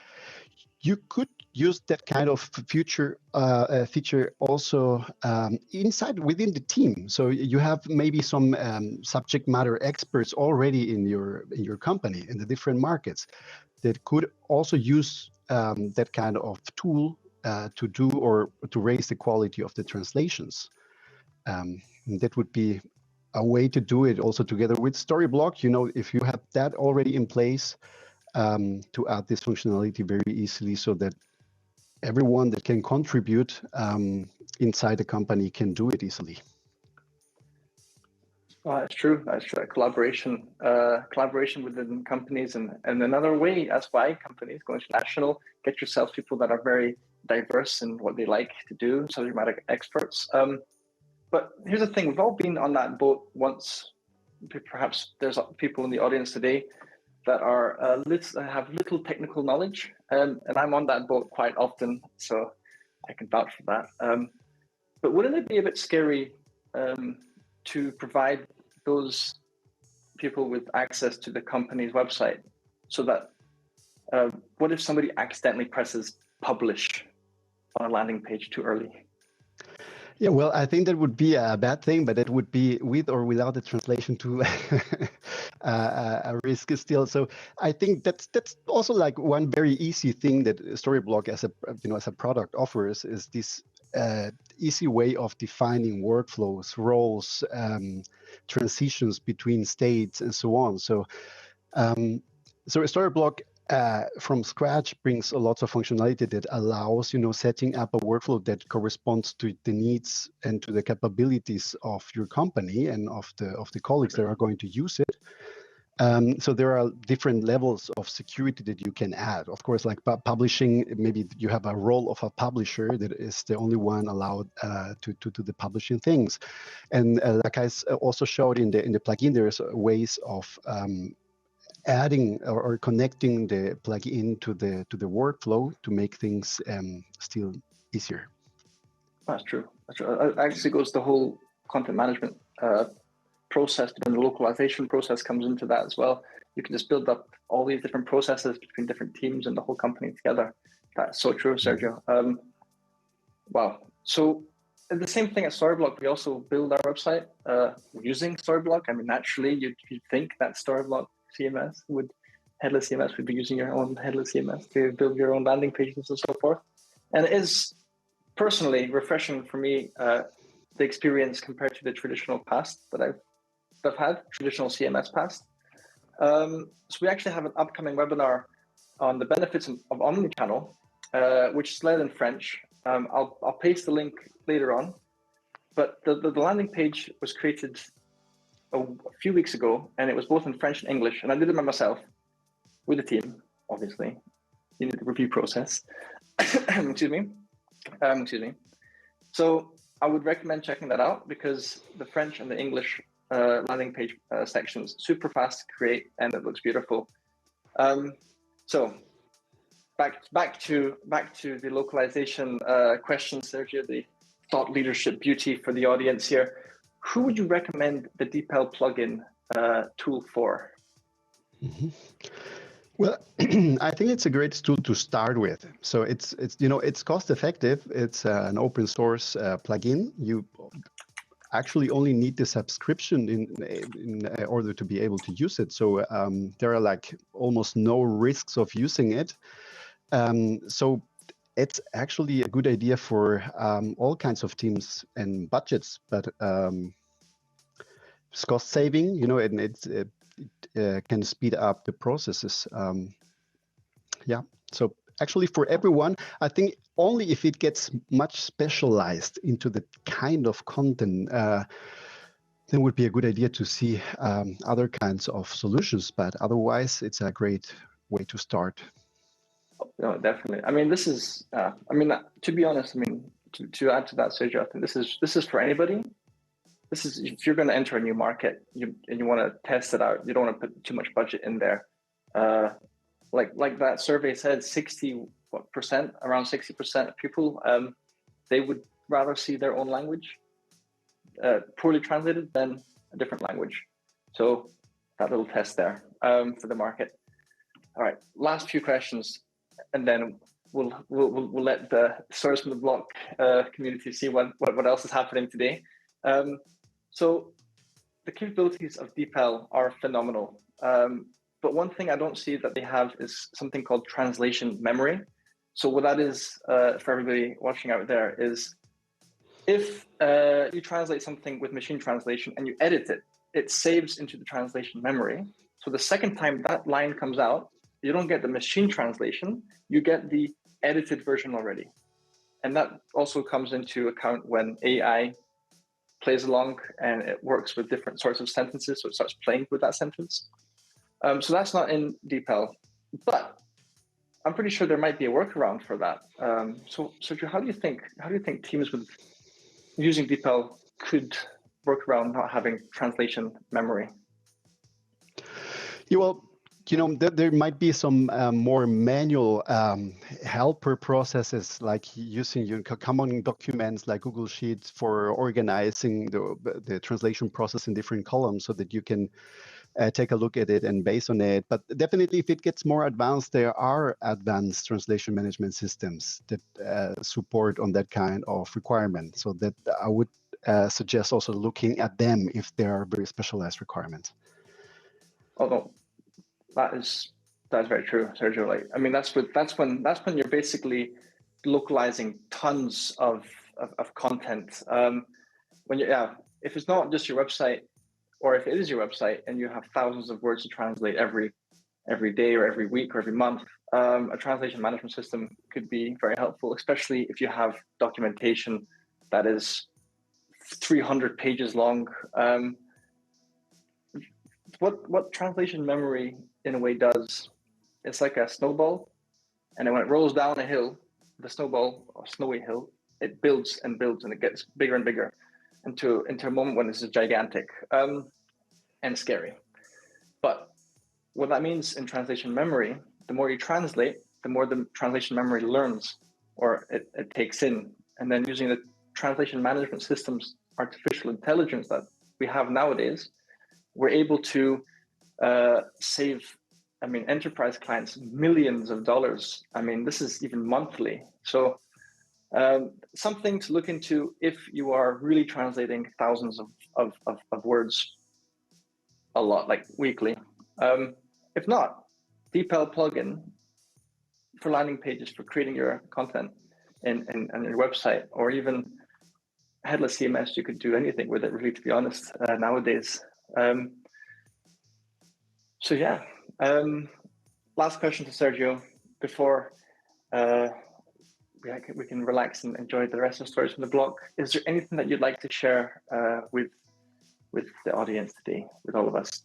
you could use that kind of feature also within the team. So you have maybe some subject matter experts already in your company in the different markets that could also use that kind of tool to do or to raise the quality of the translations. That would be a way to do it also together with Storyblok. If you have that already in place, to add this functionality very easily, so that everyone that can contribute inside the company can do it easily. Well, that's true. That's true. Collaboration within companies, and another way. That's why companies go international. Get yourself people that are very diverse in what they like to do, subject matter experts. But here's the thing: we've all been on that boat once. Perhaps there's people in the audience today that are have little technical knowledge, and I'm on that boat quite often, so I can vouch for that. But wouldn't it be a bit scary to provide those people with access to the company's website, so that what if somebody accidentally presses publish on a landing page too early? Yeah, well, I think that would be a bad thing, but it would be with or without the translation to a risk still. So I think that's also like one very easy thing that Storyblok as a product offers, is this easy way of defining workflows, roles, transitions between states, and so on. So Storyblok from scratch brings a lot of functionality that allows setting up a workflow that corresponds to the needs and to the capabilities of your company and of the colleagues that are going to use it. So there are different levels of security that you can add. Of course, like publishing, maybe you have a role of a publisher that is the only one allowed to do the publishing things. And like I also showed in the plugin, there's ways of adding or connecting the plugin to the workflow to make things still easier. That's true. That's true. It actually goes the whole content management process, and the localization process comes into that as well. You can just build up all these different processes between different teams and the whole company together. That's so true, Sergio. Wow. So the same thing at Storyblok, we also build our website using Storyblok. I mean, naturally, you'd think that Storyblok CMS headless CMS would be using your own headless CMS to build your own landing pages and so forth. And it is personally refreshing for me, the experience compared to the traditional past that I've had, traditional CMS past. So we actually have an upcoming webinar on the benefits of omnichannel, which is led in French. I'll paste the link later on, but the landing page was created a few weeks ago, and it was both in French and English, and I did it by myself with a team, obviously. You need the review process. Excuse me. So I would recommend checking that out, because the French and the English landing page sections super fast to create, and it looks beautiful. So back to the localization question, Sergio, the thought leadership beauty for the audience here. Who would you recommend the DeepL plugin tool for? Mm-hmm. Well, I think it's a great tool to start with. So it's cost effective. It's an open source plugin. You actually only need the subscription in order to be able to use it. So there are like almost no risks of using it. So it's actually a good idea for all kinds of teams and budgets, but it's cost saving, and it can speed up the processes. Yeah, so actually for everyone, I think only if it gets much specialized into the kind of content, then it would be a good idea to see other kinds of solutions, but otherwise it's a great way to start. No, definitely. I mean, this is, to be honest, to add to that, Sergio, I think this is for anybody. This is, if you're going to enter a new market and you want to test it out, you don't want to put too much budget in there. Like that survey said, around 60% of people, they would rather see their own language poorly translated than a different language. So that little test there for the market. All right, last few questions, and then we'll let the Stories from the Blok community see what else is happening today. So the capabilities of DeepL are phenomenal. But one thing I don't see that they have is something called translation memory. So what that is, for everybody watching out there, is if you translate something with machine translation and you edit it, it saves into the translation memory. So the second time that line comes out, you don't get the machine translation, you get the edited version already. And that also comes into account when AI plays along and it works with different sorts of sentences, so it starts playing with that sentence. So that's not in DeepL, but I'm pretty sure there might be a workaround for that. So how do you think teams with using DeepL could work around not having translation memory? Yeah, well, there might be some more manual helper processes, like using common documents like Google Sheets for organizing the translation process in different columns, so that you can take a look at it and base on it. But definitely, if it gets more advanced, there are advanced translation management systems that support on that kind of requirement. So that I would suggest also looking at them if there are very specialized requirements. Oh no, that's very true, Sergio. Like, I mean, that's when you're basically localizing tons of content. If it's not just your website, or if it is your website and you have thousands of words to translate every day or every week or every month, a translation management system could be very helpful, especially if you have documentation that is 300 pages long. what translation memory in a way does, it's like a snowball, and then when it rolls down a hill, the snowball or snowy hill, it builds and builds, and it gets bigger and bigger into a moment when it's gigantic and scary. But what that means in translation memory, the more you translate, the more the translation memory learns, or it takes in. And then using the translation management systems, artificial intelligence that we have nowadays, we're able to save, enterprise clients millions of dollars. This is even monthly. So something to look into if you are really translating thousands of words a lot, like weekly. If not, DeepL plugin for landing pages, for creating your content in your website, or even headless CMS. You could do anything with it, really, to be honest, nowadays. So yeah, last question to Sergio before we can relax and enjoy the rest of Stories from the Block. Is there anything that you'd like to share with the audience today, with all of us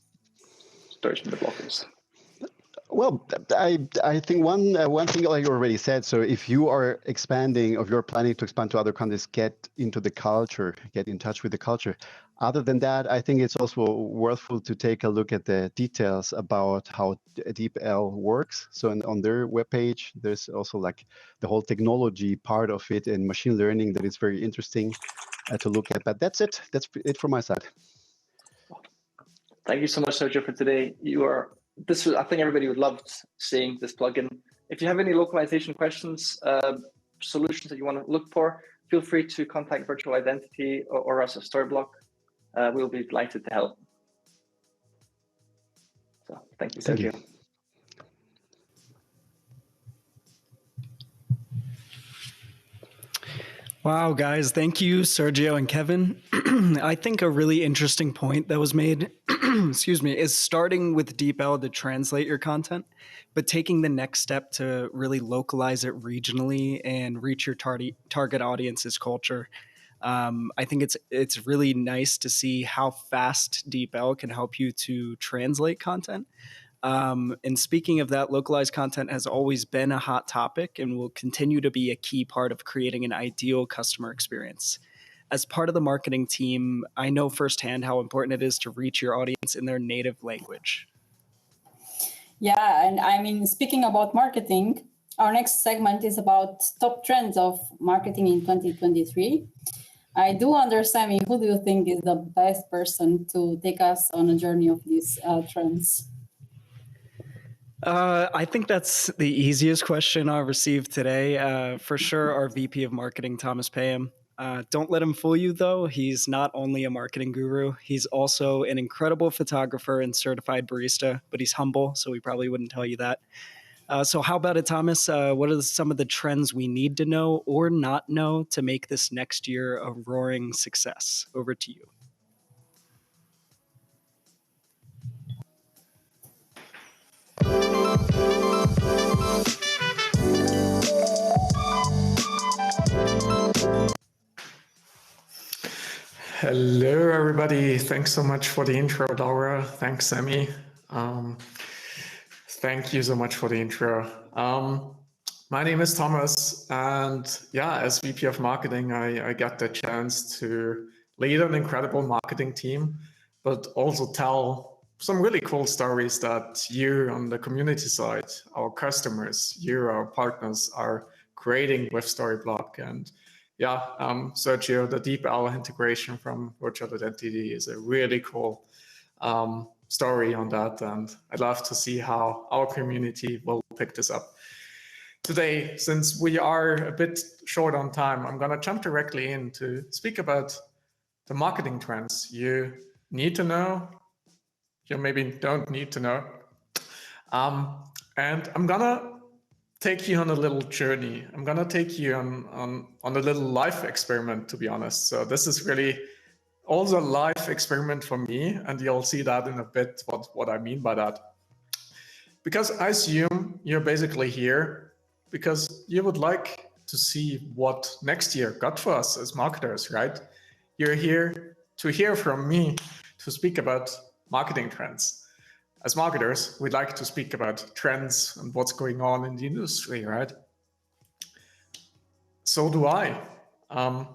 Stories from the Blockers? Well, I think one thing like you already said. So if you are expanding, or you're planning to expand to other countries, get into the culture, get in touch with the culture. Other than that, I think it's also worthwhile to take a look at the details about how DeepL works. So on their webpage, there's also like the whole technology part of it and machine learning that is very interesting to look at. But that's it. That's it from my side. Thank you so much, Sergio, for today. I think everybody would love seeing this plugin. If you have any localization questions, solutions that you want to look for, feel free to contact Virtual Identity or us at Storyblok. We'll be delighted to help. So thank you, Sergio. Thank you. Wow, guys, thank you, Sergio and Kevin. I think a really interesting point that was made, excuse me, is starting with DeepL to translate your content, but taking the next step to really localize it regionally and reach your target audience's culture. I think it's really nice to see how fast DeepL can help you to translate content. And speaking of that, localized content has always been a hot topic and will continue to be a key part of creating an ideal customer experience. As part of the marketing team, I know firsthand how important it is to reach your audience in their native language. Yeah, and speaking about marketing, our next segment is about top trends of marketing in 2023. I do wonder, Sammy, who do you think is the best person to take us on a journey of these trends? I think that's the easiest question I've received today. For sure, our VP of Marketing, Thomas Payham. Don't let him fool you, though. He's not only a marketing guru, he's also an incredible photographer and certified barista, but he's humble, so he probably wouldn't tell you that. So how about it, Thomas? What are some of the trends we need to know or not know to make this next year a roaring success? Over to you. Hello, everybody. Thanks so much for the intro, Laura. Thanks, Sammy. Thank you so much for the intro. My name is Thomas, and yeah, as VP of Marketing, I got the chance to lead an incredible marketing team, but also tell some really cool stories that you on the community side, our customers, you, our partners, are creating with Storyblok. And yeah, Sergio, the DeepL integration from Virtual Identity is a really cool story on that. And I'd love to see how our community will pick this up. Today, since we are a bit short on time, I'm going to jump directly in to speak about the marketing trends you need to know, you maybe don't need to know. And I'm going to take you on a little journey. I'm going to take you on a little life experiment, to be honest. So this is really also a life experiment for me, and you'll see that in a bit, what I mean by that. Because I assume you're basically here because you would like to see what next year got for us as marketers, right? You're here to hear from me to speak about marketing trends. as marketers, we like to speak about trends and what's going on in the industry, right? So do I. I'm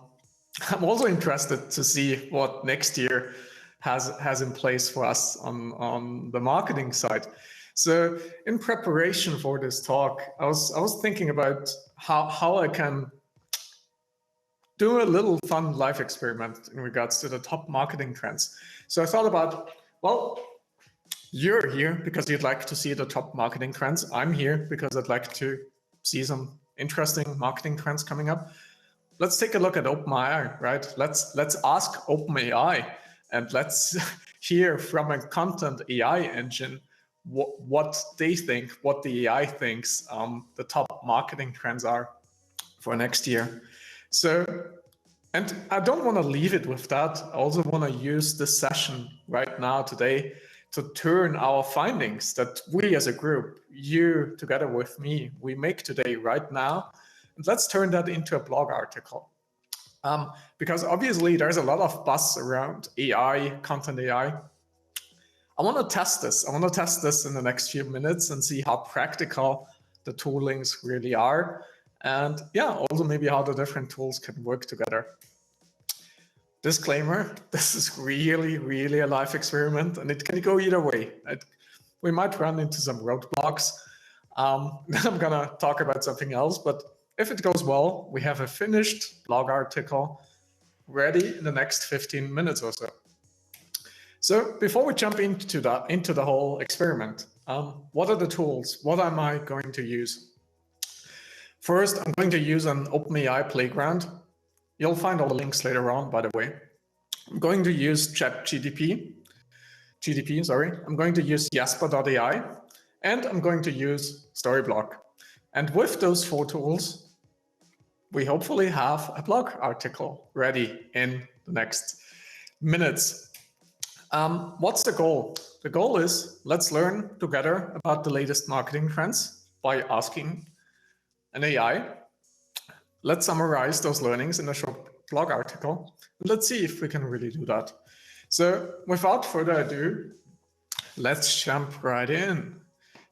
also interested to see what next year has in place for us on the marketing side. So in preparation for this talk, I was thinking about how I can do a little fun life experiment in regards to the top marketing trends. So I thought about, well, you're here because you'd like to see the top marketing trends. I'm here because I'd like to see some interesting marketing trends coming up. Let's take a look at OpenAI, right? Let's ask OpenAI and let's hear from a content AI engine what they think, what the AI thinks the top marketing trends are for next year. So, and I don't want to leave it with that. I also want to use this session right now today to turn our findings that we as a group, you together with me, we make today right now, and let's turn that into a blog article. Because obviously there's a lot of buzz around AI, content AI. I want to test this. I want to test this in the next few minutes and see how practical the toolings really are. And yeah, also maybe how the different tools can work together. Disclaimer, this is really a life experiment and it can go either way. We might run into some roadblocks. Then I'm gonna talk about something else, but if it goes well, we have a finished blog article ready in the next 15 minutes or so. So before we jump into the whole experiment, what are the tools? What am I going to use? First, I'm going to use an OpenAI playground. You'll find all the links later on, by the way. I'm going to use GDP, I'm going to use Jasper.ai, and I'm going to use Storyblok. And with those 4 tools, we hopefully have a blog article ready in the next minutes. What's the goal? The goal is let's learn together about the latest marketing trends by asking an AI. Let's summarize those learnings in a short blog article. Let's see if we can really do that. So without further ado, let's jump right in.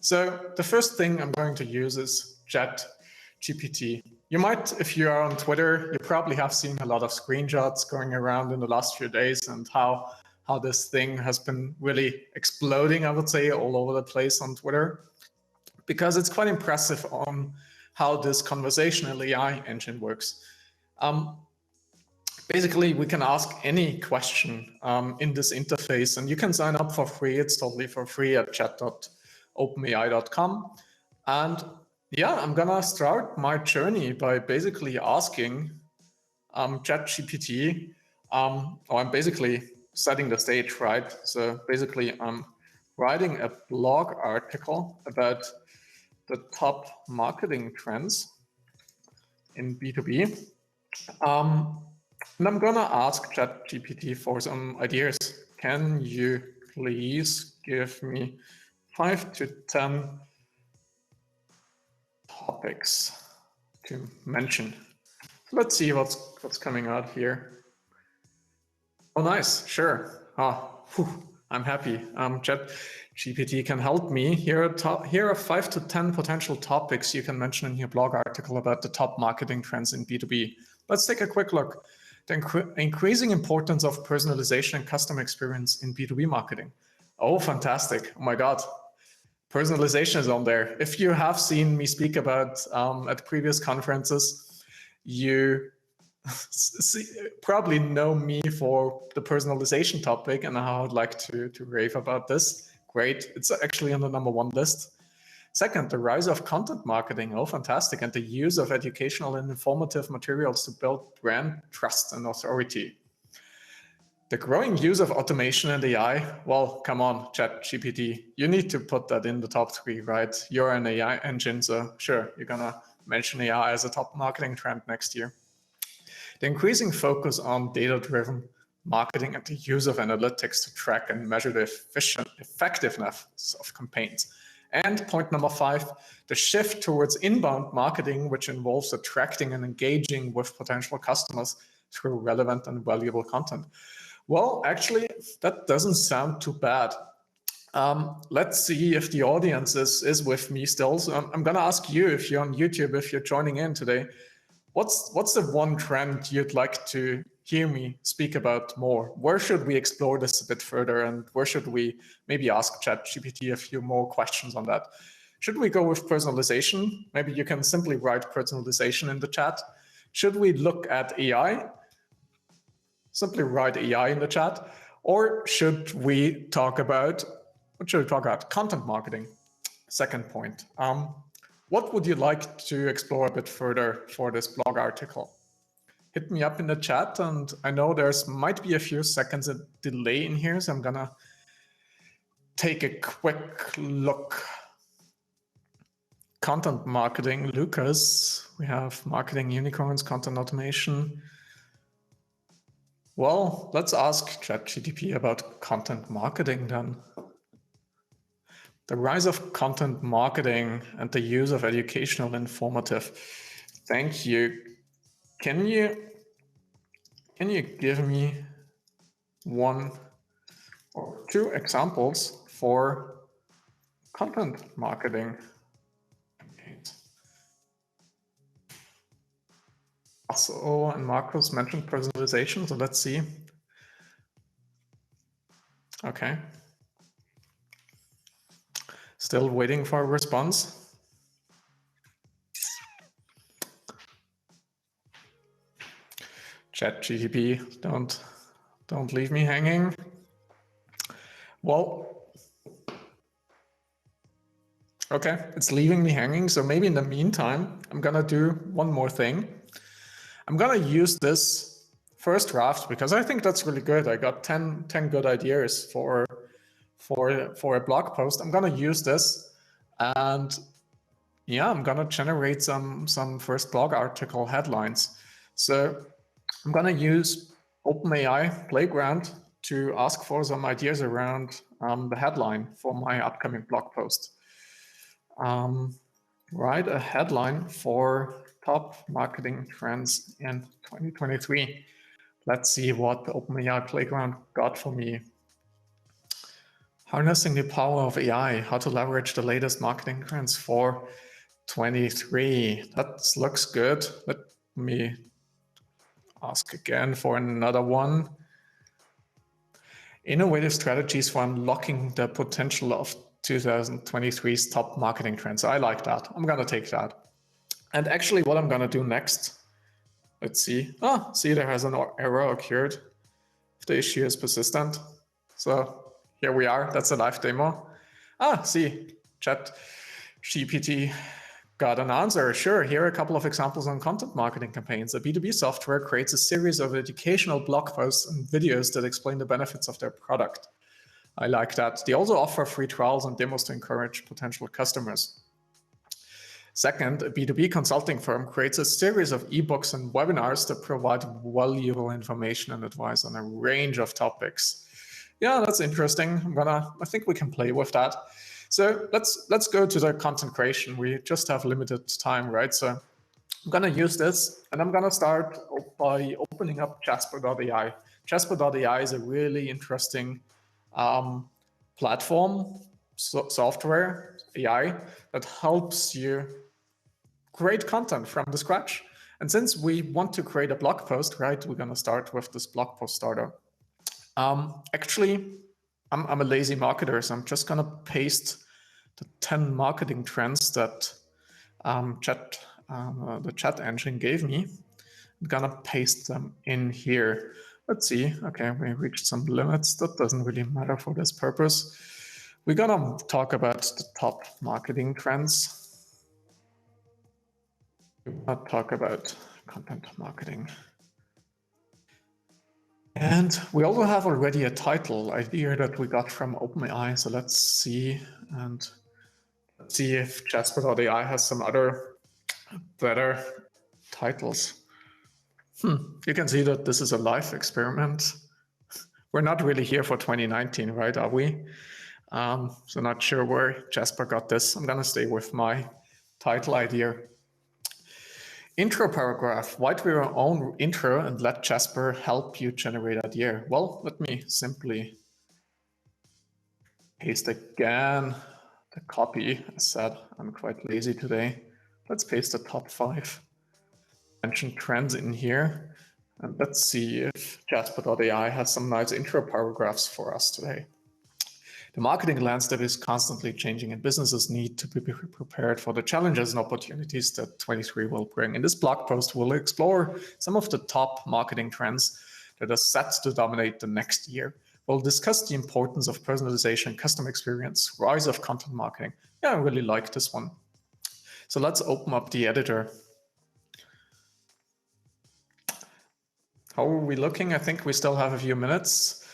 So the first thing I'm going to use is ChatGPT. You might, if you are on Twitter, you probably have seen a lot of screenshots going around in the last few days and how this thing has been really exploding, I would say, all over the place on Twitter, because it's quite impressive on how this conversational AI engine works. Basically, we can ask any question in this interface, and you can sign up for free. It's totally for free at chat.openai.com. And yeah, I'm gonna start my journey by basically asking ChatGPT, or I'm basically setting the stage, right? So basically, I'm writing a blog article about the top marketing trends in B2B. And I'm gonna ask ChatGPT for some ideas. Can you please give me 5 to 10 topics to mention? Let's see what's coming out here. Oh, nice, sure. I'm happy. ChatGPT can help me. Here are 5 to 10 potential topics you can mention in your blog article about the top marketing trends in B2B. Let's take a quick look. The increasing importance of personalization and customer experience in B2B marketing. Oh, fantastic. Oh my God. Personalization is on there. If you have seen me speak about at previous conferences, you probably know me for the personalization topic and how I'd like to rave about this. Great. It's actually on the #1 list. Second, the rise of content marketing. Oh, fantastic. And the use of educational and informative materials to build brand trust and authority. The growing use of automation and AI. Well, come on, ChatGPT. You need to put that in the top 3, right? You're an AI engine, so sure, you're going to mention AI as a top marketing trend next year. The increasing focus on data-driven marketing and the use of analytics to track and measure the effectiveness of campaigns. And point #5, the shift towards inbound marketing, which involves attracting and engaging with potential customers through relevant and valuable content. Well, actually, that doesn't sound too bad. Let's see if the audience is with me still. So I'm going to ask you, if you're on YouTube, if you're joining in today, what's the one trend you'd like to hear me speak about more? Where should we explore this a bit further, and where should we maybe ask ChatGPT a few more questions on that? Should we go with personalization? Maybe you can simply write personalization in the chat. Should we look at AI? Simply write AI in the chat. Or should we talk about, what should we talk about? Content marketing. Second point. What would you like to explore a bit further for this blog article? Hit me up in the chat, and I know there's might be a few seconds of delay in here, so I'm gonna take a quick look. Content marketing, Lucas. We have marketing unicorns, content automation. Well, let's ask ChatGPT about content marketing then. The rise of content marketing and the use of educational informative. Thank you. Can you give me one or two examples for content marketing? Also, and Marcos mentioned personalization, so let's see. Okay. Still waiting for a response. ChatGPT, don't leave me hanging. Well, okay, it's leaving me hanging. So maybe in the meantime, I'm gonna do one more thing. I'm gonna use this first draft because I think that's really good. I got 10 good ideas for a blog post. I'm gonna use this, and yeah, I'm gonna generate some first blog article headlines. So I'm gonna use OpenAI Playground to ask for some ideas around the headline for my upcoming blog post. Write a headline for top marketing trends in 2023. Let's see what the OpenAI Playground got for me. Harnessing the power of AI, how to leverage the latest marketing trends for 23. That looks good. Let me ask again for another one. Innovative strategies for unlocking the potential of 2023's top marketing trends. I like that. I'm going to take that. And actually what I'm going to do next, let's see. Oh, see, there has an error occurred if the issue is persistent. So here we are. That's a live demo. Ah, see, ChatGPT got an answer. Sure, here are a couple of examples on content marketing campaigns. A B2B software creates a series of educational blog posts and videos that explain the benefits of their product. I like that. They also offer free trials and demos to encourage potential customers. Second, a B2B consulting firm creates a series of ebooks and webinars that provide valuable information and advice on a range of topics. Yeah, that's interesting. I think we can play with that. So let's go to the content creation. We just have limited time, right? So I'm gonna use this, and I'm gonna start by opening up Jasper.ai. Jasper.ai is a really interesting platform, software, AI, that helps you create content from the scratch. And since we want to create a blog post, right, we're gonna start with this blog post starter. Actually, I'm a lazy marketer, so I'm just gonna paste the 10 marketing trends that the chat engine gave me. I'm gonna paste them in here. Let's see. Okay, we reached some limits. That doesn't really matter for this purpose. We're gonna talk about the top marketing trends. We'll talk about content marketing. And we also have already a title idea that we got from OpenAI. So let's see, and let's see if Jasper.ai has some other better titles. You can see that this is a live experiment. We're not really here for 2019, right? Are we? So not sure where Jasper got this. I'm gonna stay with my title idea. Intro paragraph. Write your own intro and let Jasper help you generate idea. Well, let me simply paste again the copy. As said, I'm quite lazy today. Let's paste the top 5 mentioned trends in here. And let's see if Jasper.ai has some nice intro paragraphs for us today. The marketing landscape is constantly changing and businesses need to be prepared for the challenges and opportunities that 23 will bring. In this blog post, we'll explore some of the top marketing trends that are set to dominate the next year. We'll discuss the importance of personalization, customer experience, rise of content marketing. Yeah, I really like this one. So let's open up the editor. How are we looking? I think we still have a few minutes.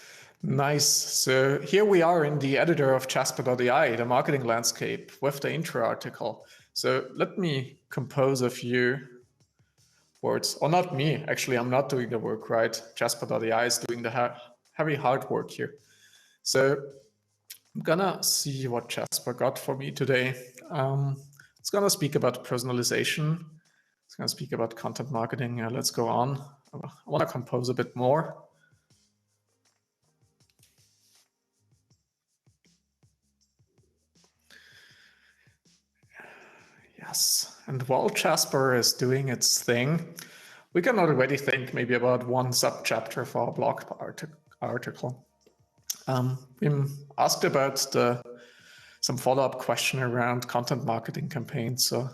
Nice. So here we are in the editor of Jasper.ai, the marketing landscape, with the intro article. So let me compose a few words. Or not me, actually, I'm not doing the work, right? Jasper.ai is doing the heavy hard work here. So I'm gonna see what Jasper got for me today. It's gonna speak about personalization. It's gonna speak about content marketing. Let's go on. I wanna compose a bit more. Yes, and while Jasper is doing its thing, we can already think maybe about one subchapter for our blog article. We asked about some follow-up question around content marketing campaigns. So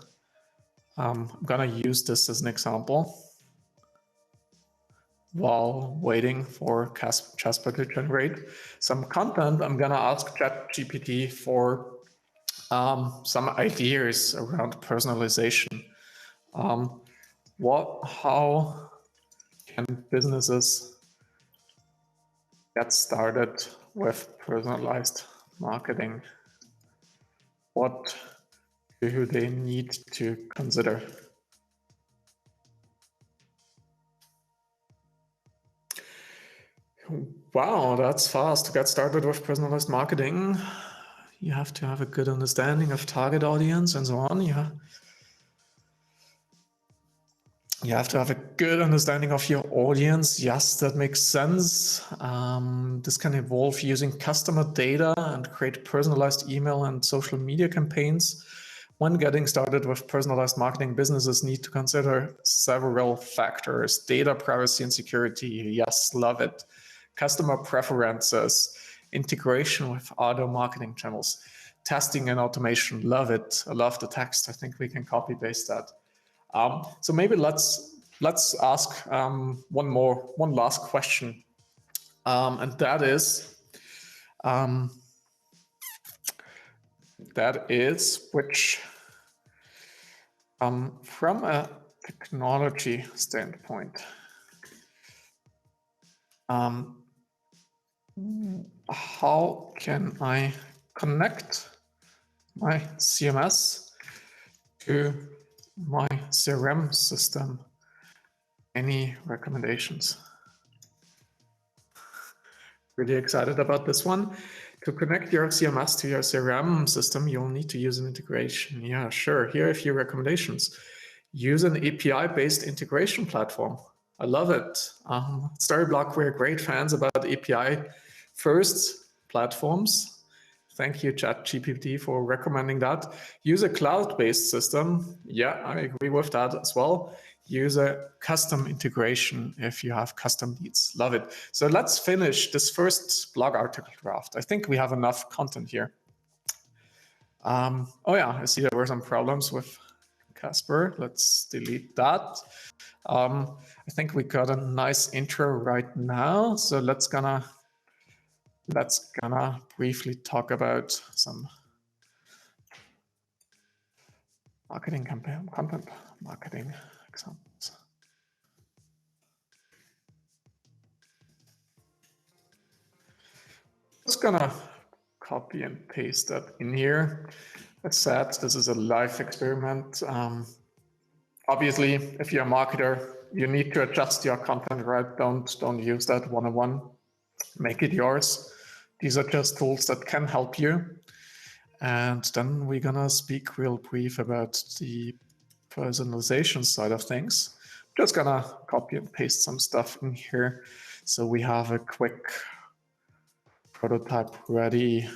I'm gonna use this as an example. While waiting for Jasper to generate some content, I'm gonna ask ChatGPT for some ideas around personalization. How can businesses get started with personalized marketing? What do they need to consider? Wow, that's fast. To get started with personalized marketing, you have to have a good understanding of target audience and so on. You have to have a good understanding of your audience. Yes, that makes sense. This can involve using customer data and create personalized email and social media campaigns. When getting started with personalized marketing, businesses need to consider several factors: data privacy and security. Yes, love it. Customer preferences, integration with other marketing channels, testing and automation. Love it. I love the text. I think we can copy paste that. So maybe let's ask one last question, and that is which from a technology standpoint, how can I connect my CMS to my CRM system? Any recommendations? Really excited about this one. To connect your CMS to your CRM system, you'll need to use an integration. Yeah, sure. Here are a few recommendations. Use an API-based integration platform. I love it. Storyblok, we're great fans about API-first platforms. Thank you, ChatGPT, for recommending that. Use a cloud-based system. Yeah, I agree with that as well. Use a custom integration if you have custom needs. Love it. So let's finish this first blog article draft. I think we have enough content here. Oh yeah, I see there were some problems with Casper. Let's delete that. I think we got a nice intro right now. So let's gonna briefly talk about some marketing campaign, content marketing examples. Just gonna copy and paste that in here. As said, this is a live experiment. Obviously, if you're a marketer, you need to adjust your content, right? Don't use that one-on-one. Make it yours. These are just tools that can help you. And then we're gonna speak real brief about the personalization side of things. Just gonna copy and paste some stuff in here so we have a quick prototype ready.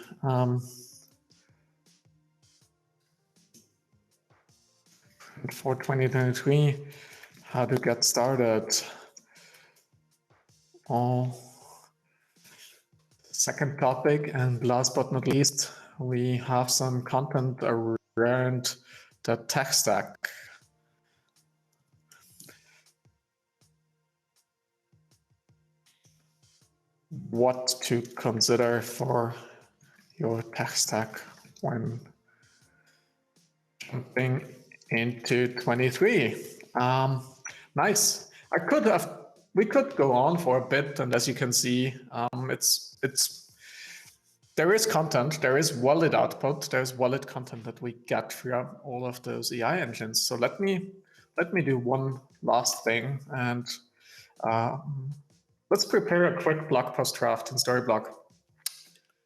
For 2023, how to get started. Second topic, and last but not least, we have some content around the tech stack. What to consider for your tech stack when jumping into 23. Nice. We could go on for a bit, and as you can see, there is content, there is wallet output, there's wallet content that we get from all of those AI engines. So let me do one last thing, and let's prepare a quick blog post draft in Storyblok.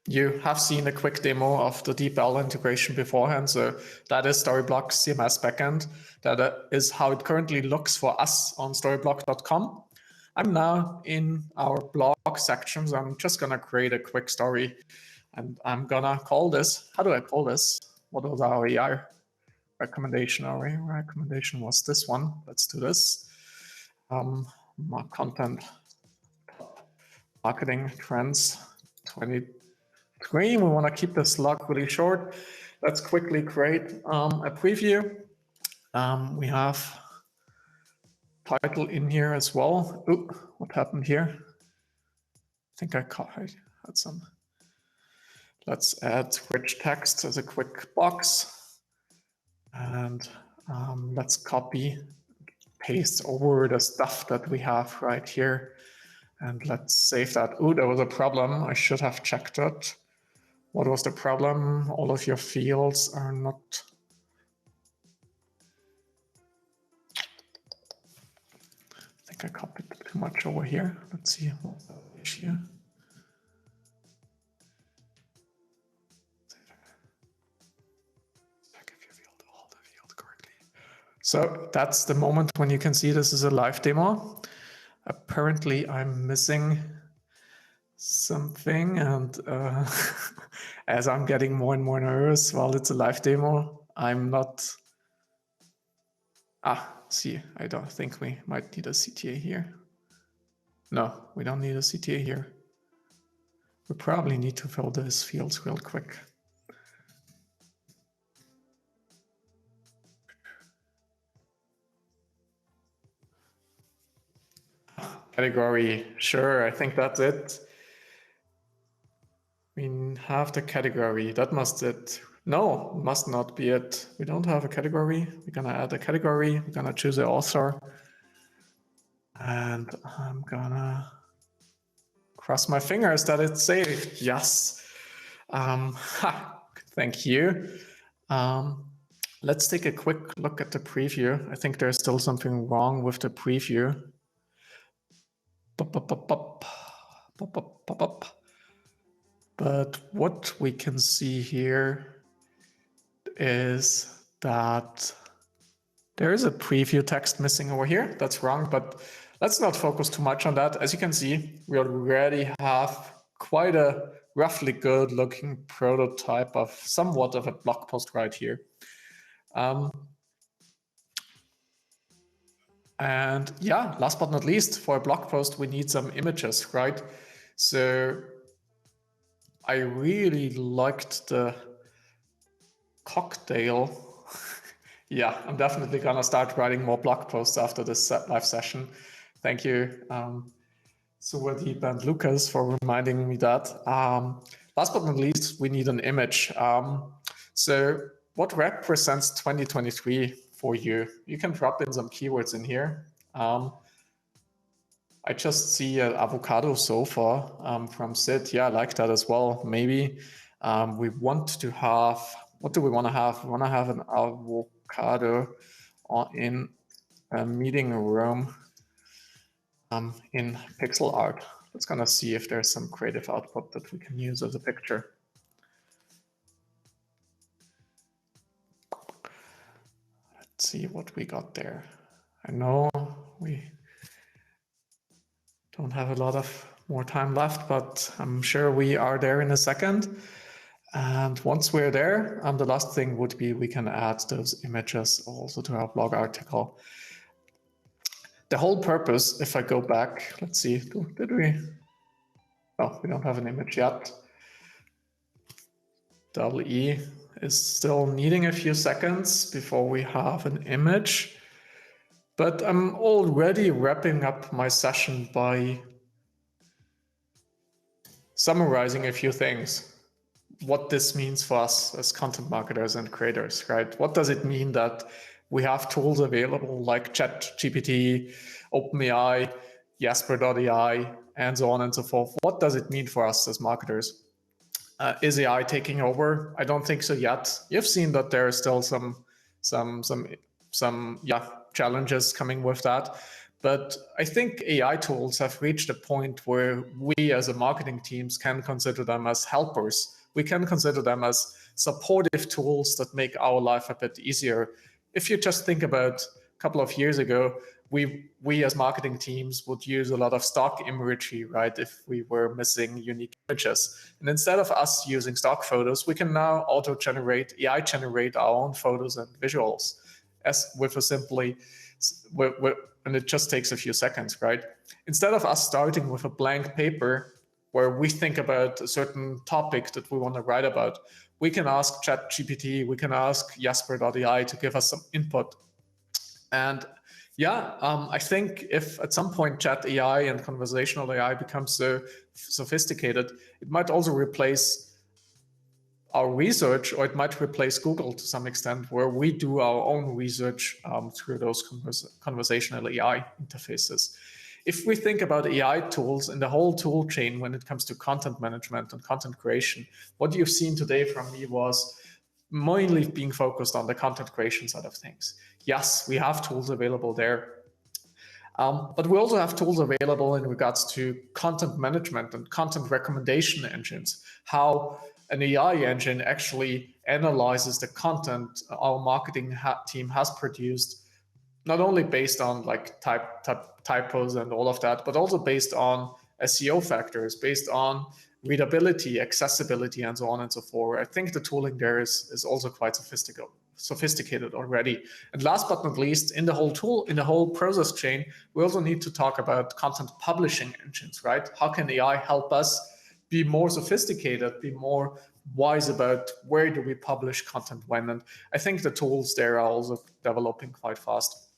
You have seen a quick demo of the DeepL integration beforehand. So that is Storyblok CMS backend. That is how it currently looks for us on storyblok.com. I'm now in our blog sections. I'm just gonna create a quick story, and I'm gonna call this, how do I call this? What was our AI recommendation? Our recommendation was this one. Let's do this. Content marketing trends 23. We want to keep this log really short. Let's quickly create a preview. We have title in here as well. Oop, what happened here? I think I had some. Let's add rich text as a quick box. And let's copy, paste over the stuff that we have right here. And let's save that. Oh, there was a problem. I should have checked it. What was the problem? All of your fields are not. I think I copied too much over here. Let's see what's the issue. Check if you filled all the fields correctly. So that's the moment when you can see this is a live demo. Apparently, I'm missing something, and as I'm getting more and more nervous while it's a live demo, I'm not. See, I don't think we might need a CTA here. No, we don't need a CTA here. We probably need to fill those fields real quick. Category, sure, I think that's it. We have the category, that must it. No, must not be it. We don't have a category. We're gonna add a category. We're gonna choose the author. And I'm gonna cross my fingers that it's saved. Yes. Thank you. Let's take a quick look at the preview. I think there's still something wrong with the preview. But what we can see here is that there is a preview text missing over here. That's wrong, but let's not focus too much on that. As you can see, we already have quite a roughly good looking prototype of somewhat of a blog post right here. And yeah, last but not least, for a blog post, we need some images, right? So I really liked the cocktail. Yeah, I'm definitely gonna start writing more blog posts after this live session. Thank you, Suwadeep and Lucas, for reminding me that. Last but not least, we need an image. So what represents 2023 for you? You can drop in some keywords in here. I just see an avocado sofa from Sid. Yeah, I like that as well. Maybe we want to have, what do we want to have? We want to have an avocado in a meeting room in pixel art. Let's gonna see if there's some creative output that we can use as a picture. Let's see what we got there. I know we don't have a lot of more time left, but I'm sure we are there in a second. And once we're there, the last thing would be we can add those images also to our blog article. The whole purpose, if I go back, let's see, did we? Oh, we don't have an image yet. DALL-E is still needing a few seconds before we have an image. But I'm already wrapping up my session by summarizing a few things. What this means for us as content marketers and creators, right? What does it mean that we have tools available like ChatGPT, OpenAI, Jasper.ai, and so on and so forth? What does it mean for us as marketers? Is AI taking over? I don't think so yet. You've seen that there are still some challenges coming with that. But I think AI tools have reached a point where we as a marketing teams can consider them as helpers. We can consider them as supportive tools that make our life a bit easier. If you just think about a couple of years ago, we as marketing teams would use a lot of stock imagery, right? If we were missing unique images. And instead of us using stock photos, we can now auto-generate, AI generate our own photos and visuals and it just takes a few seconds, right? Instead of us starting with a blank paper where we think about a certain topic that we want to write about, we can ask ChatGPT, we can ask Jasper.ai to give us some input. And I think if at some point chat AI and conversational AI becomes so sophisticated, it might also replace our research, or it might replace Google to some extent, where we do our own research through those conversational AI interfaces. If we think about AI tools and the whole tool chain when it comes to content management and content creation, what you've seen today from me was mainly being focused on the content creation side of things. Yes, we have tools available there. But we also have tools available in regards to content management and content recommendation engines, how an AI engine actually analyzes the content our marketing team has produced, not only based on like typos and all of that, but also based on SEO factors, based on readability, accessibility, and so on and so forth. I think the tooling there is also quite sophisticated already. And last but not least, in the whole process chain, we also need to talk about content publishing engines, right? How can AI help us be more sophisticated, be more wise about where do we publish content when? And I think the tools there are also developing quite fast.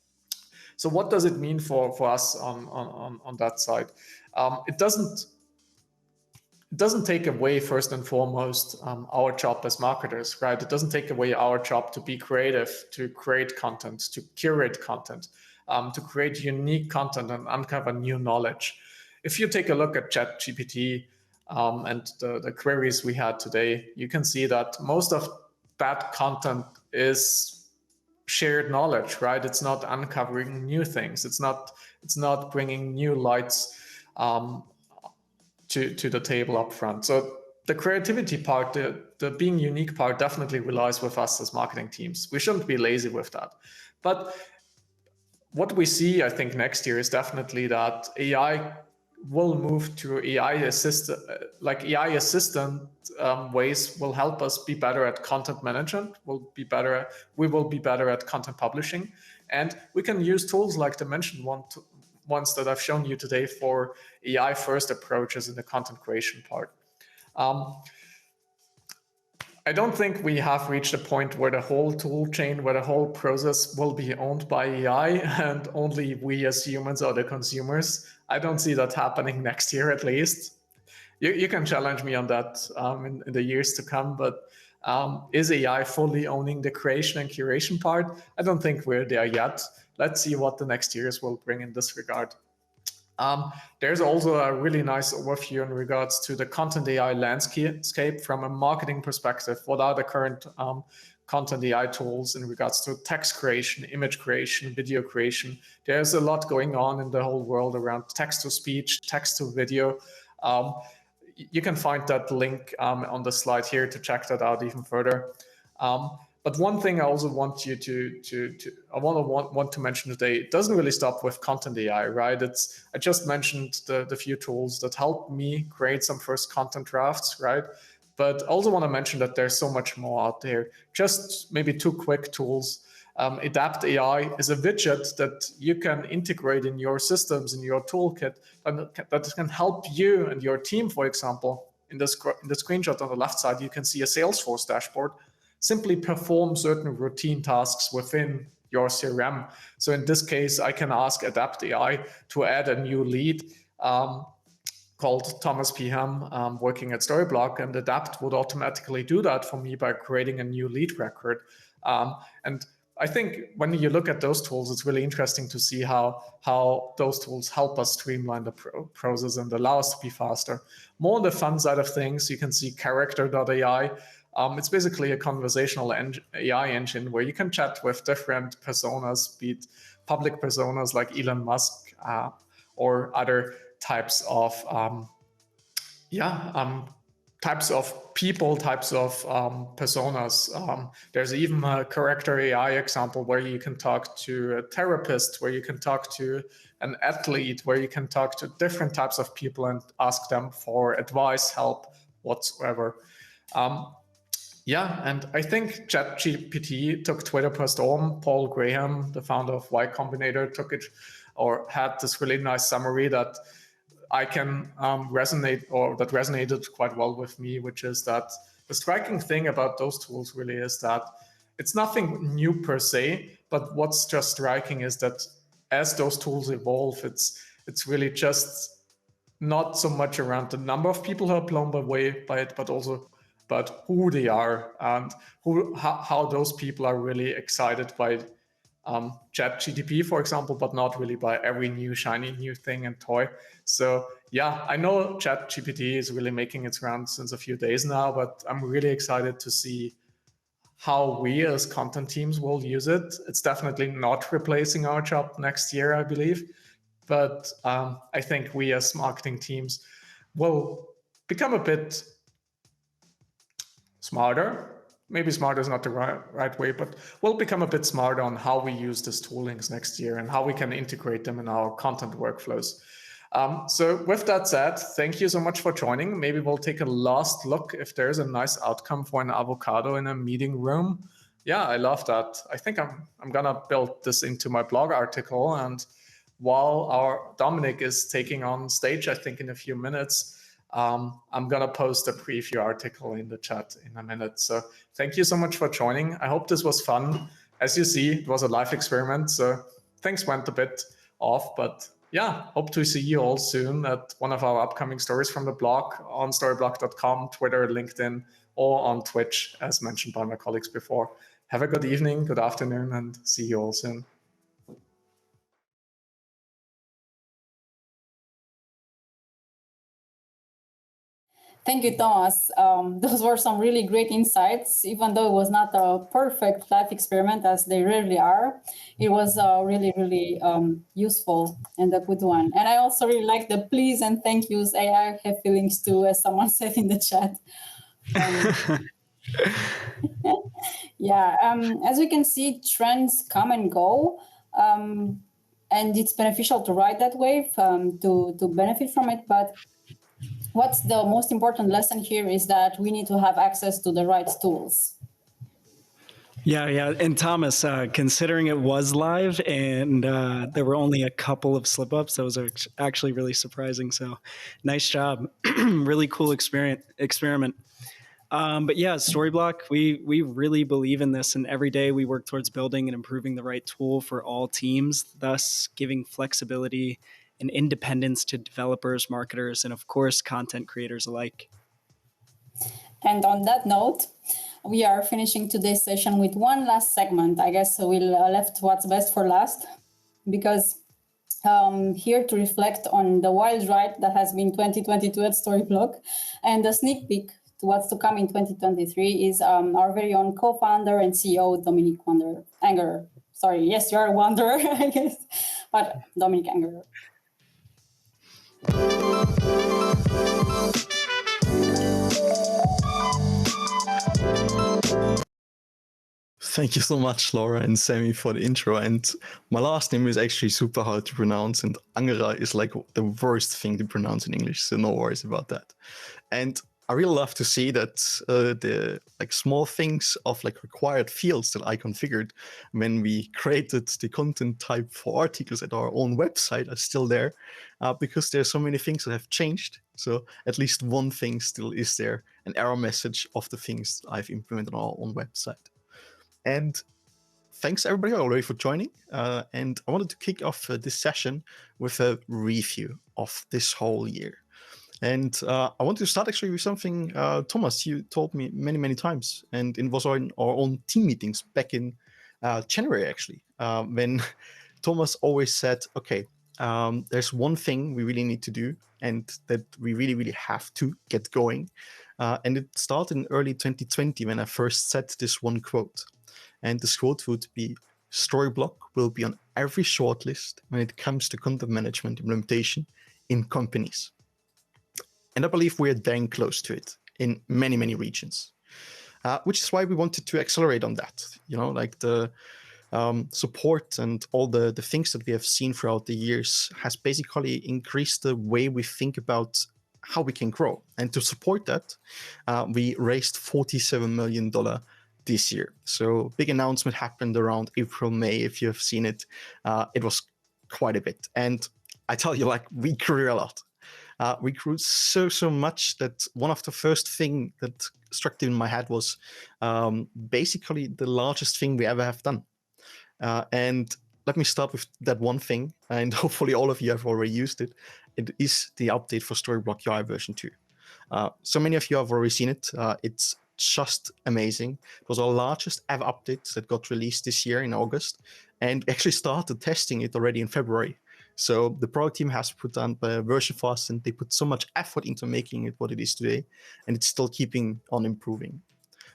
So what does it mean for us on that side? It doesn't take away, first and foremost, our job as marketers, right? It doesn't take away our job to be creative, to create content, to curate content, to create unique content and uncover new knowledge. If you take a look at ChatGPT and the queries we had today, you can see that most of that content is shared knowledge, right? It's not uncovering new things. It's not bringing new lights to the table up front. So the creativity part, the being unique part definitely relies with us as marketing teams. We shouldn't be lazy with that. But what we see, I think, next year is definitely that AI will move to AI assistant ways will help us be better at content management. We will be better at content publishing, and we can use tools like the mentioned ones that I've shown you today for AI first approaches in the content creation part. I don't think we have reached a point where the whole tool chain, where the whole process will be owned by AI and only we as humans are the consumers. I don't see that happening next year, at least. You can challenge me on that in the years to come, but is AI fully owning the creation and curation part? I don't think we're there yet. Let's see what the next years will bring in this regard. There's also a really nice overview in regards to the content AI landscape from a marketing perspective. What are the current content AI tools in regards to text creation, image creation, video creation? There's a lot going on in the whole world around text to speech, text to video. You can find that link on the slide here to check that out even further. But one thing I also want you want to mention today, it doesn't really stop with content AI, right? I just mentioned the few tools that helped me create some first content drafts, right? But I also want to mention that there's so much more out there. Just maybe 2 quick tools. Adapt AI is a widget that you can integrate in your systems, in your toolkit, and that can help you and your team, for example. In the screenshot on the left side, you can see a Salesforce dashboard. Simply perform certain routine tasks within your CRM. So in this case, I can ask Adapt AI to add a new lead called Thomas PM, working at Storyblok, and Adapt would automatically do that for me by creating a new lead record. And I think when you look at those tools, it's really interesting to see how those tools help us streamline the process and allow us to be faster. More on the fun side of things, you can see character.ai. It's basically a conversational AI engine where you can chat with different personas, be it public personas like Elon Musk or other types of people, types of personas. There's even a character AI example where you can talk to a therapist, where you can talk to an athlete, where you can talk to different types of people and ask them for advice, help, whatsoever. And I think ChatGPT took Twitter per storm. Paul Graham, the founder of Y Combinator, took it or had this really nice summary that I can that resonated quite well with me, which is that the striking thing about those tools really is that it's nothing new per se, but what's just striking is that as those tools evolve, it's really just not so much around the number of people who are blown away by it, but also about who they are and how those people are really excited by ChatGPT, for example, but not really by every new shiny new thing and toy. So yeah, I know ChatGPT is really making its rounds since a few days now, but I'm really excited to see how we as content teams will use it. It's definitely not replacing our job next year, I believe. But I think we as marketing teams will become a bit smarter. Maybe smarter is not the right way, but we'll become a bit smarter on how we use these toolings next year and how we can integrate them in our content workflows. So with that said, thank you so much for joining. Maybe we'll take a last look if there's a nice outcome for an avocado in a meeting room. Yeah, I love that. I think I'm gonna build this into my blog article. And while our Dominic is taking on stage, I think in a few minutes, I'm gonna post a preview article in the chat in a minute. So thank you so much for joining. I hope this was fun. As you see, it was a live experiment, so things went a bit off, but yeah, hope to see you all soon at one of our upcoming stories from the blog on storyblok.com, Twitter, LinkedIn, or on Twitch, as mentioned by my colleagues before. Have a good evening, good afternoon, and see you all soon. Thank you, Thomas. Those were some really great insights. Even though it was not a perfect life experiment, as they rarely are, it was really, really useful and a good one. And I also really like the please and thank yous. I have feelings too, as someone said in the chat. Yeah, as we can see, trends come and go. And it's beneficial to ride that wave to benefit from it. But what's the most important lesson here is that we need to have access to the right tools. Yeah. And Thomas, considering it was live and there were only a couple of slip-ups, those are actually really surprising. So nice job. Really cool experiment. But yeah, Storyblok, we really believe in this, and every day we work towards building and improving the right tool for all teams, thus giving flexibility and independence to developers, marketers, and of course, content creators alike. And on that note, we are finishing today's session with one last segment. I guess we'll left what's best for last, because here to reflect on the wild ride that has been 2022 at Storyblok, and a sneak peek to what's to come in 2023 is our very own co-founder and CEO, Dominic Anger. Sorry, yes, you're a wanderer, I guess, but Dominic Anger. Thank you so much, Laura and Sammy, for the intro. And my last name is actually super hard to pronounce, and Angera is like the worst thing to pronounce in English, so no worries about that. And I really love to see that the like small things of like required fields that I configured when we created the content type for articles at our own website are still there, because there's so many things that have changed. So at least one thing still is there, an error message of the things I've implemented on our own website. And thanks everybody already for joining. And I wanted to kick off this session with a review of this whole year. And I want to start actually with something, Thomas, you told me many times, and it was in our own team meetings back in January, actually, when Thomas always said, okay, there's one thing we really need to do and that we really have to get going. And it started in early 2020 when I first said this one quote. And this quote would be, Storyblok will be on every shortlist when it comes to content management implementation in companies. And I believe we're dang close to it in many regions, which is why we wanted to accelerate on that. You know, like the support and all the things that we have seen throughout the years has basically increased the way we think about how we can grow. And to support that, we raised $47 million this year. So big announcement happened around April, May. If you have seen it, it was quite a bit. And I tell you, like, we grew a lot. We grew so much that one of the first thing that struck in my head was basically the largest thing we ever have done. And let me start with that one thing, and hopefully all of you have already used it. It is the update for Storyblok UI version 2. So many of you have already seen it. It's just amazing. It was our largest ever update that got released this year in August, and actually started testing it already in February. So the product team has put on a version for us, and they put so much effort into making it what it is today, and it's still keeping on improving.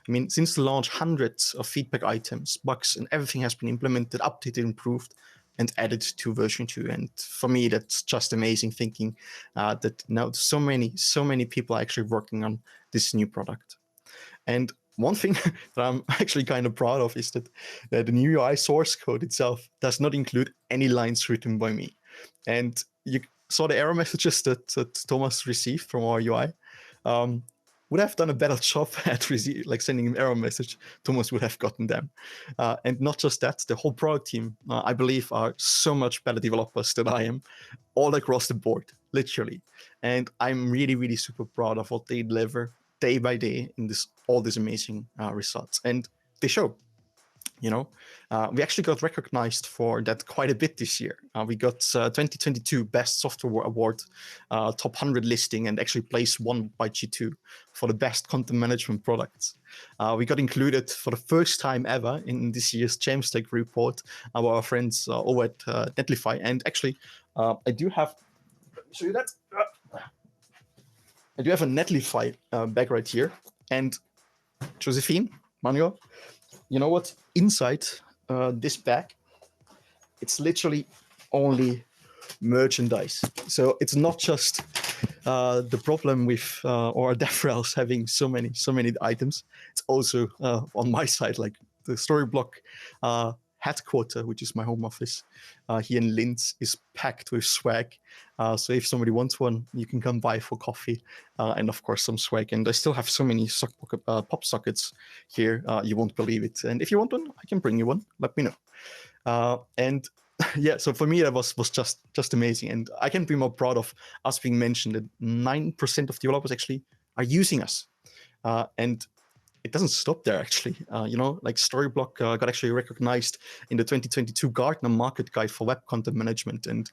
I mean, since the launch, hundreds of feedback items, bugs, and everything has been implemented, updated, improved, and added to version 2. And for me, that's just amazing thinking that now so many people are actually working on this new product. And one thing that I'm actually kind of proud of is that the new UI source code itself does not include any lines written by me. And you saw the error messages that Thomas received from our UI. Would have done a better job at sending an error message, Thomas would have gotten them. And not just that, the whole product team, I believe, are so much better developers than I am, all across the board, literally. And I'm really super proud of what they deliver day by day in all these amazing results. And they show. You know, we actually got recognized for that quite a bit this year. We got 2022 Best Software Award, top 100 listing, and actually placed 1 by G2 for the best content management products. We got included for the first time ever in this year's Jamstack report by our friends over at Netlify. And actually, I do have, let me show you that. I do have a Netlify bag right here. And Josefine, Manuel, you know what? Inside this bag, it's literally only merchandise. So it's not just the problem with or DevRels having so many items. It's also on my side, like the Storyblok headquarter, which is my home office here in Linz, is packed with swag. So if somebody wants one, you can come by for coffee and of course some swag. And I still have so many pop sockets here, you won't believe it. And if you want one, I can bring you one. Let me know. And yeah, so for me that was just amazing. And I can't be more proud of us being mentioned that 9% of developers actually are using us. And it doesn't stop there, actually. You know, like Storyblok got actually recognized in the 2022 Gartner Market Guide for Web Content Management. And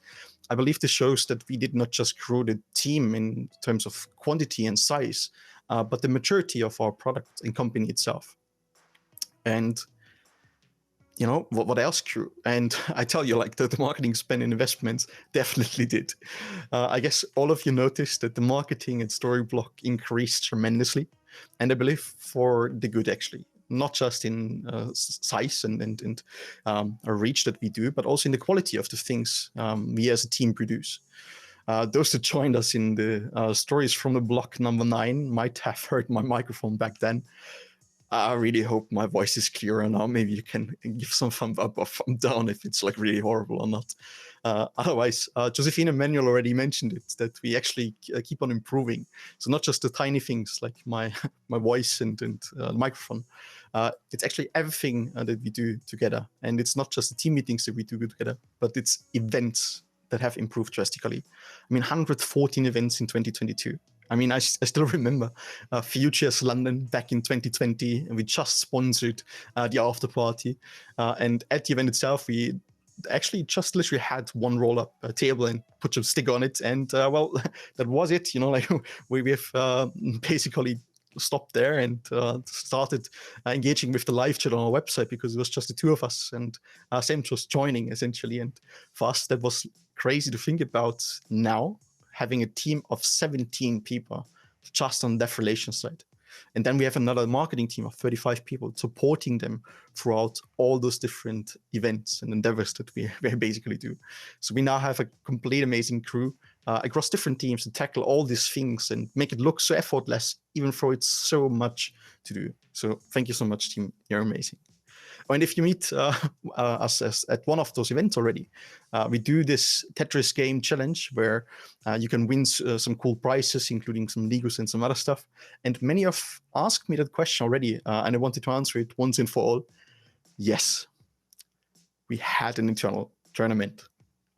I believe this shows that we did not just grow the team in terms of quantity and size, but the maturity of our product and company itself. And, you know, what else grew? And I tell you, like the marketing spend and investments definitely did. I guess all of you noticed that the marketing at Storyblok increased tremendously. And I believe for the good, actually, not just in size and reach that we do, but also in the quality of the things we as a team produce. Those that joined us in the Stories from the Block number 9 might have heard my microphone back then. I really hope my voice is clearer now. Maybe you can give some thumb up or thumb down if it's like really horrible or not. Otherwise, Josefine and Manuel already mentioned it, that we actually keep on improving. So not just the tiny things like my voice and the microphone. It's actually everything that we do together. And it's not just the team meetings that we do together, but it's events that have improved drastically. I mean, 114 events in 2022. I mean, I still remember Futures London back in 2020, and we just sponsored the after party. And at the event itself, we actually just literally had one roll-up table and put a stick on it. And well, that was it. You know, like we've basically stopped there and started engaging with the live chat on our website because it was just the two of us, and Sam was joining essentially. And for us, that was crazy to think about now, having a team of 17 people just on dev relations side. And then we have another marketing team of 35 people supporting them throughout all those different events and endeavors that we basically do. So we now have a complete amazing crew across different teams to tackle all these things and make it look so effortless, even though it's so much to do. So thank you so much, team. You're amazing. And if you meet us at one of those events already, we do this Tetris game challenge where you can win some cool prizes, including some Legos and some other stuff. And many have asked me that question already, and I wanted to answer it once and for all. Yes, we had an internal tournament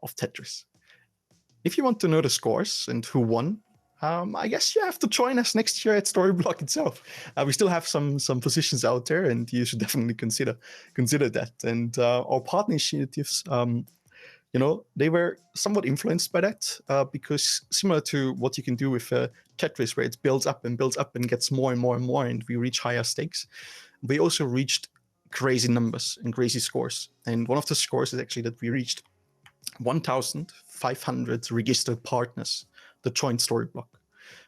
of Tetris. If you want to know the scores and who won, I guess you have to join us next year at Storyblok itself. We still have some positions out there, and you should definitely consider that. And our partner initiatives, you know, they were somewhat influenced by that because similar to what you can do with Tetris, where it builds up and gets more and more and more, and we reach higher stakes, we also reached crazy numbers and crazy scores. And one of the scores is actually that we reached 1,500 registered partners that joined Storyblok.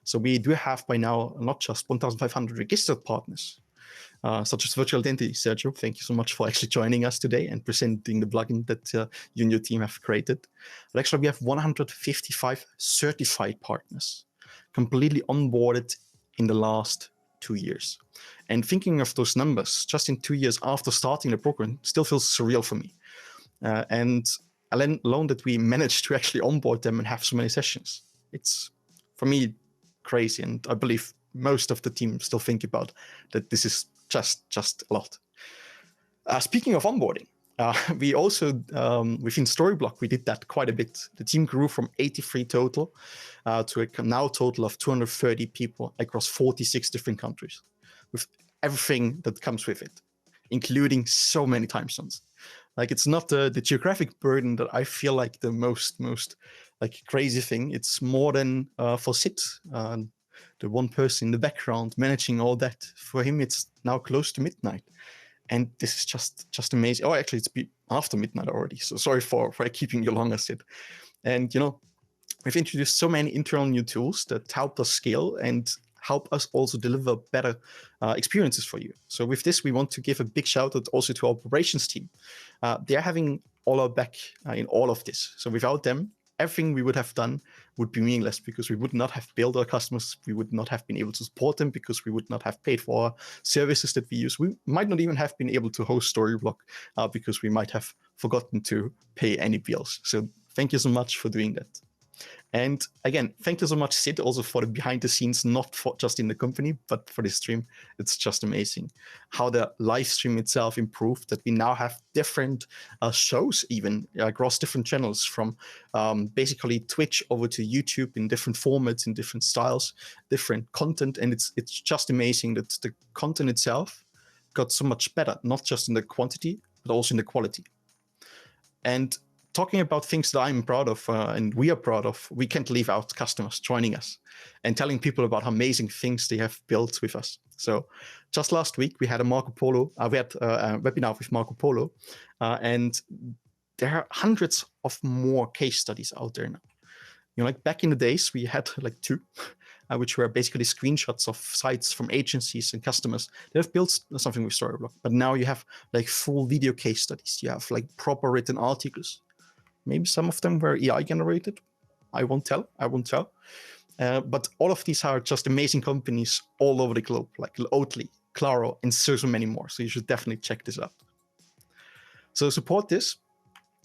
So we do have by now not just 1,500 registered partners, such as Virtual Identity. Sergio, thank you so much for actually joining us today and presenting the plugin that you and your team have created. But actually, we have 155 certified partners completely onboarded in the last 2 years. And thinking of those numbers just in 2 years after starting the program still feels surreal for me. And alone that we managed to actually onboard them and have so many sessions. It's, for me, crazy, and I believe most of the team still think about that this is just a lot. Speaking of onboarding, we also, within Storyblok, we did that quite a bit. The team grew from 83 total to a now total of 230 people across 46 different countries, with everything that comes with it, including so many time zones. Like, it's not the geographic burden that I feel like the most like crazy thing. It's more than for Sid, the one person in the background managing all that. For him, it's now close to midnight, and this is just amazing. Oh, actually, it's after midnight already. So sorry for keeping you longer, Sid. And you know, we've introduced so many internal new tools that help us scale and help us also deliver better experiences for you. So with this, we want to give a big shout out also to our operations team. They're having all our back in all of this. So without them, everything we would have done would be meaningless, because we would not have built our customers. We would not have been able to support them, because we would not have paid for our services that we use. We might not even have been able to host Storyblok because we might have forgotten to pay any bills. So thank you so much for doing that. And again, thank you so much, Sid, also for the behind the scenes, not for just in the company, but for the stream. It's just amazing how the live stream itself improved, that we now have different shows even across different channels, from basically Twitch over to YouTube, in different formats, in different styles, different content. And it's just amazing that the content itself got so much better, not just in the quantity, but also in the quality. And talking about things that I'm proud of and we are proud of, we can't leave out customers joining us and telling people about how amazing things they have built with us. So just last week, we had a webinar with Marco Polo, and there are hundreds of more case studies out there now. You know, like back in the days, we had like 2, which were basically screenshots of sites from agencies and customers that have built something with Storyblok. But now you have like full video case studies. You have like proper written articles. Maybe some of them were AI generated. I won't tell. But all of these are just amazing companies all over the globe, like Oatly, Claro, and so many more. So you should definitely check this out. So to support this,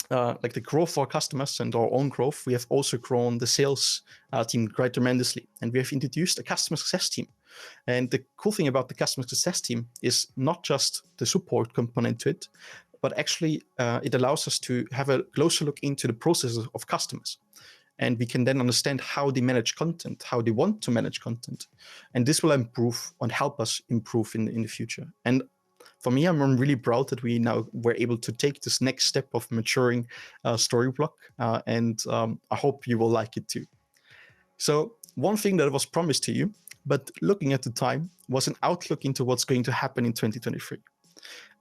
like the growth of our customers and our own growth, we have also grown the sales team quite tremendously. And we have introduced a customer success team. And the cool thing about the customer success team is not just the support component to it, but actually it allows us to have a closer look into the processes of customers. And we can then understand how they manage content, how they want to manage content. And this will improve and help us improve in the future. And for me, I'm really proud that we now were able to take this next step of maturing Storyblok, and I hope you will like it too. So one thing that was promised to you, but looking at the time, was an outlook into what's going to happen in 2023.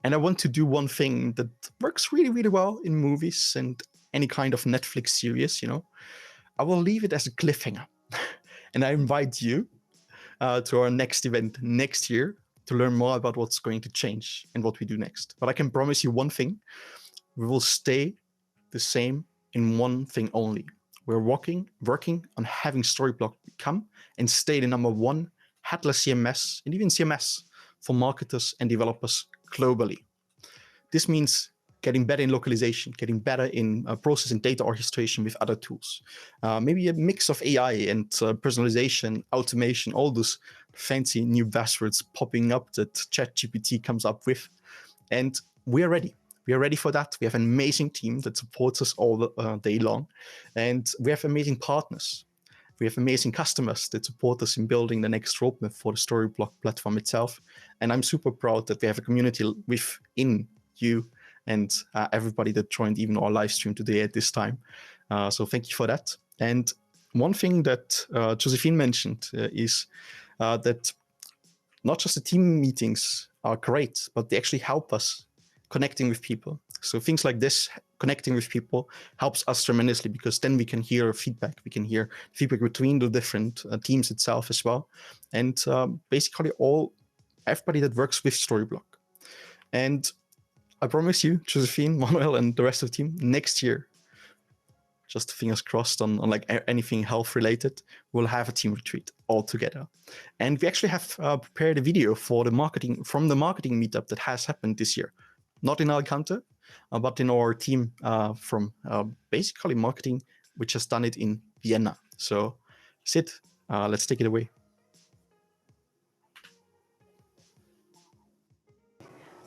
And I want to do one thing that works really, really well in movies and any kind of Netflix series, you know. I will leave it as a cliffhanger. And I invite you to our next event next year to learn more about what's going to change and what we do next. But I can promise you one thing, we will stay the same in one thing only. We're working on having Storyblok become and stay the #1 headless CMS and even CMS for marketers and developers globally. This means getting better in localization, getting better in process and data orchestration with other tools. Maybe a mix of AI and personalization, automation, all those fancy new buzzwords popping up that ChatGPT comes up with. And we are ready. We are ready for that. We have an amazing team that supports us all day long. And we have amazing partners. We have amazing customers that support us in building the next roadmap for the Storyblok platform itself. And I'm super proud that we have a community within you and everybody that joined even our live stream today at this time. So thank you for that. And one thing that Josefine mentioned is that not just the team meetings are great, but they actually help us connecting with people. So things like this, connecting with people, helps us tremendously because then we can hear feedback. We can hear feedback between the different teams itself as well. And basically everybody that works with Storyblok. And I promise you, Josefine, Manuel, and the rest of the team, next year, just fingers crossed on like anything health related, we'll have a team retreat all together. And we actually have prepared a video for the marketing meetup that has happened this year. Not in Alicante, but in our team from basically marketing, which has done it in Vienna. So Sid, let's take it away.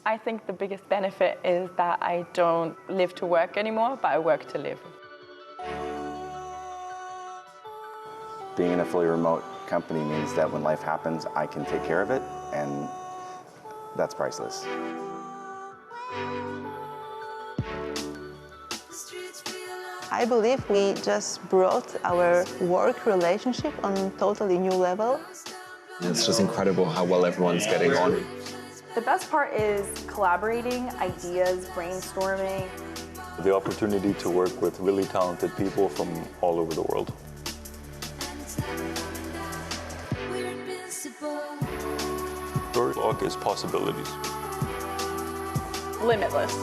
I think the biggest benefit is that I don't live to work anymore, but I work to live. Being in a fully remote company means that when life happens, I can take care of it, and that's priceless. I believe we just brought our work relationship on a totally new level. It's just incredible how well everyone's getting on. The best part is collaborating, ideas, brainstorming. The opportunity to work with really talented people from all over the world. Storyblok is possibilities. Limitless.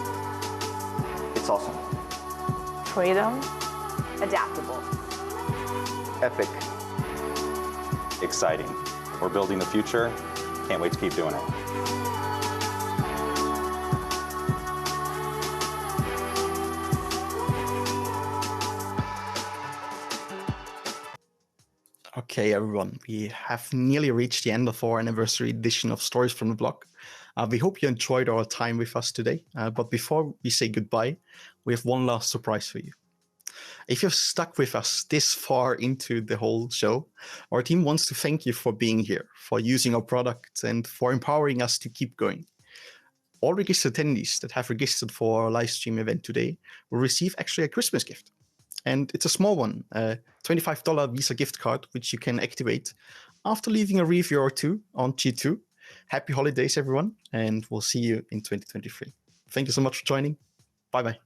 It's awesome. Freedom. Adaptable. Epic. Exciting. We're building the future. Can't wait to keep doing it. Okay, everyone, we have nearly reached the end of our anniversary edition of Stories from the Block. We hope you enjoyed our time with us today. But before we say goodbye, we have one last surprise for you. If you've stuck with us this far into the whole show, our team wants to thank you for being here, for using our product, and for empowering us to keep going. All registered attendees that have registered for our live stream event today will receive actually a Christmas gift. And it's a small one, a $25 Visa gift card, which you can activate after leaving a review or two on G2. Happy holidays, everyone, and we'll see you in 2023. Thank you so much for joining. Bye-bye.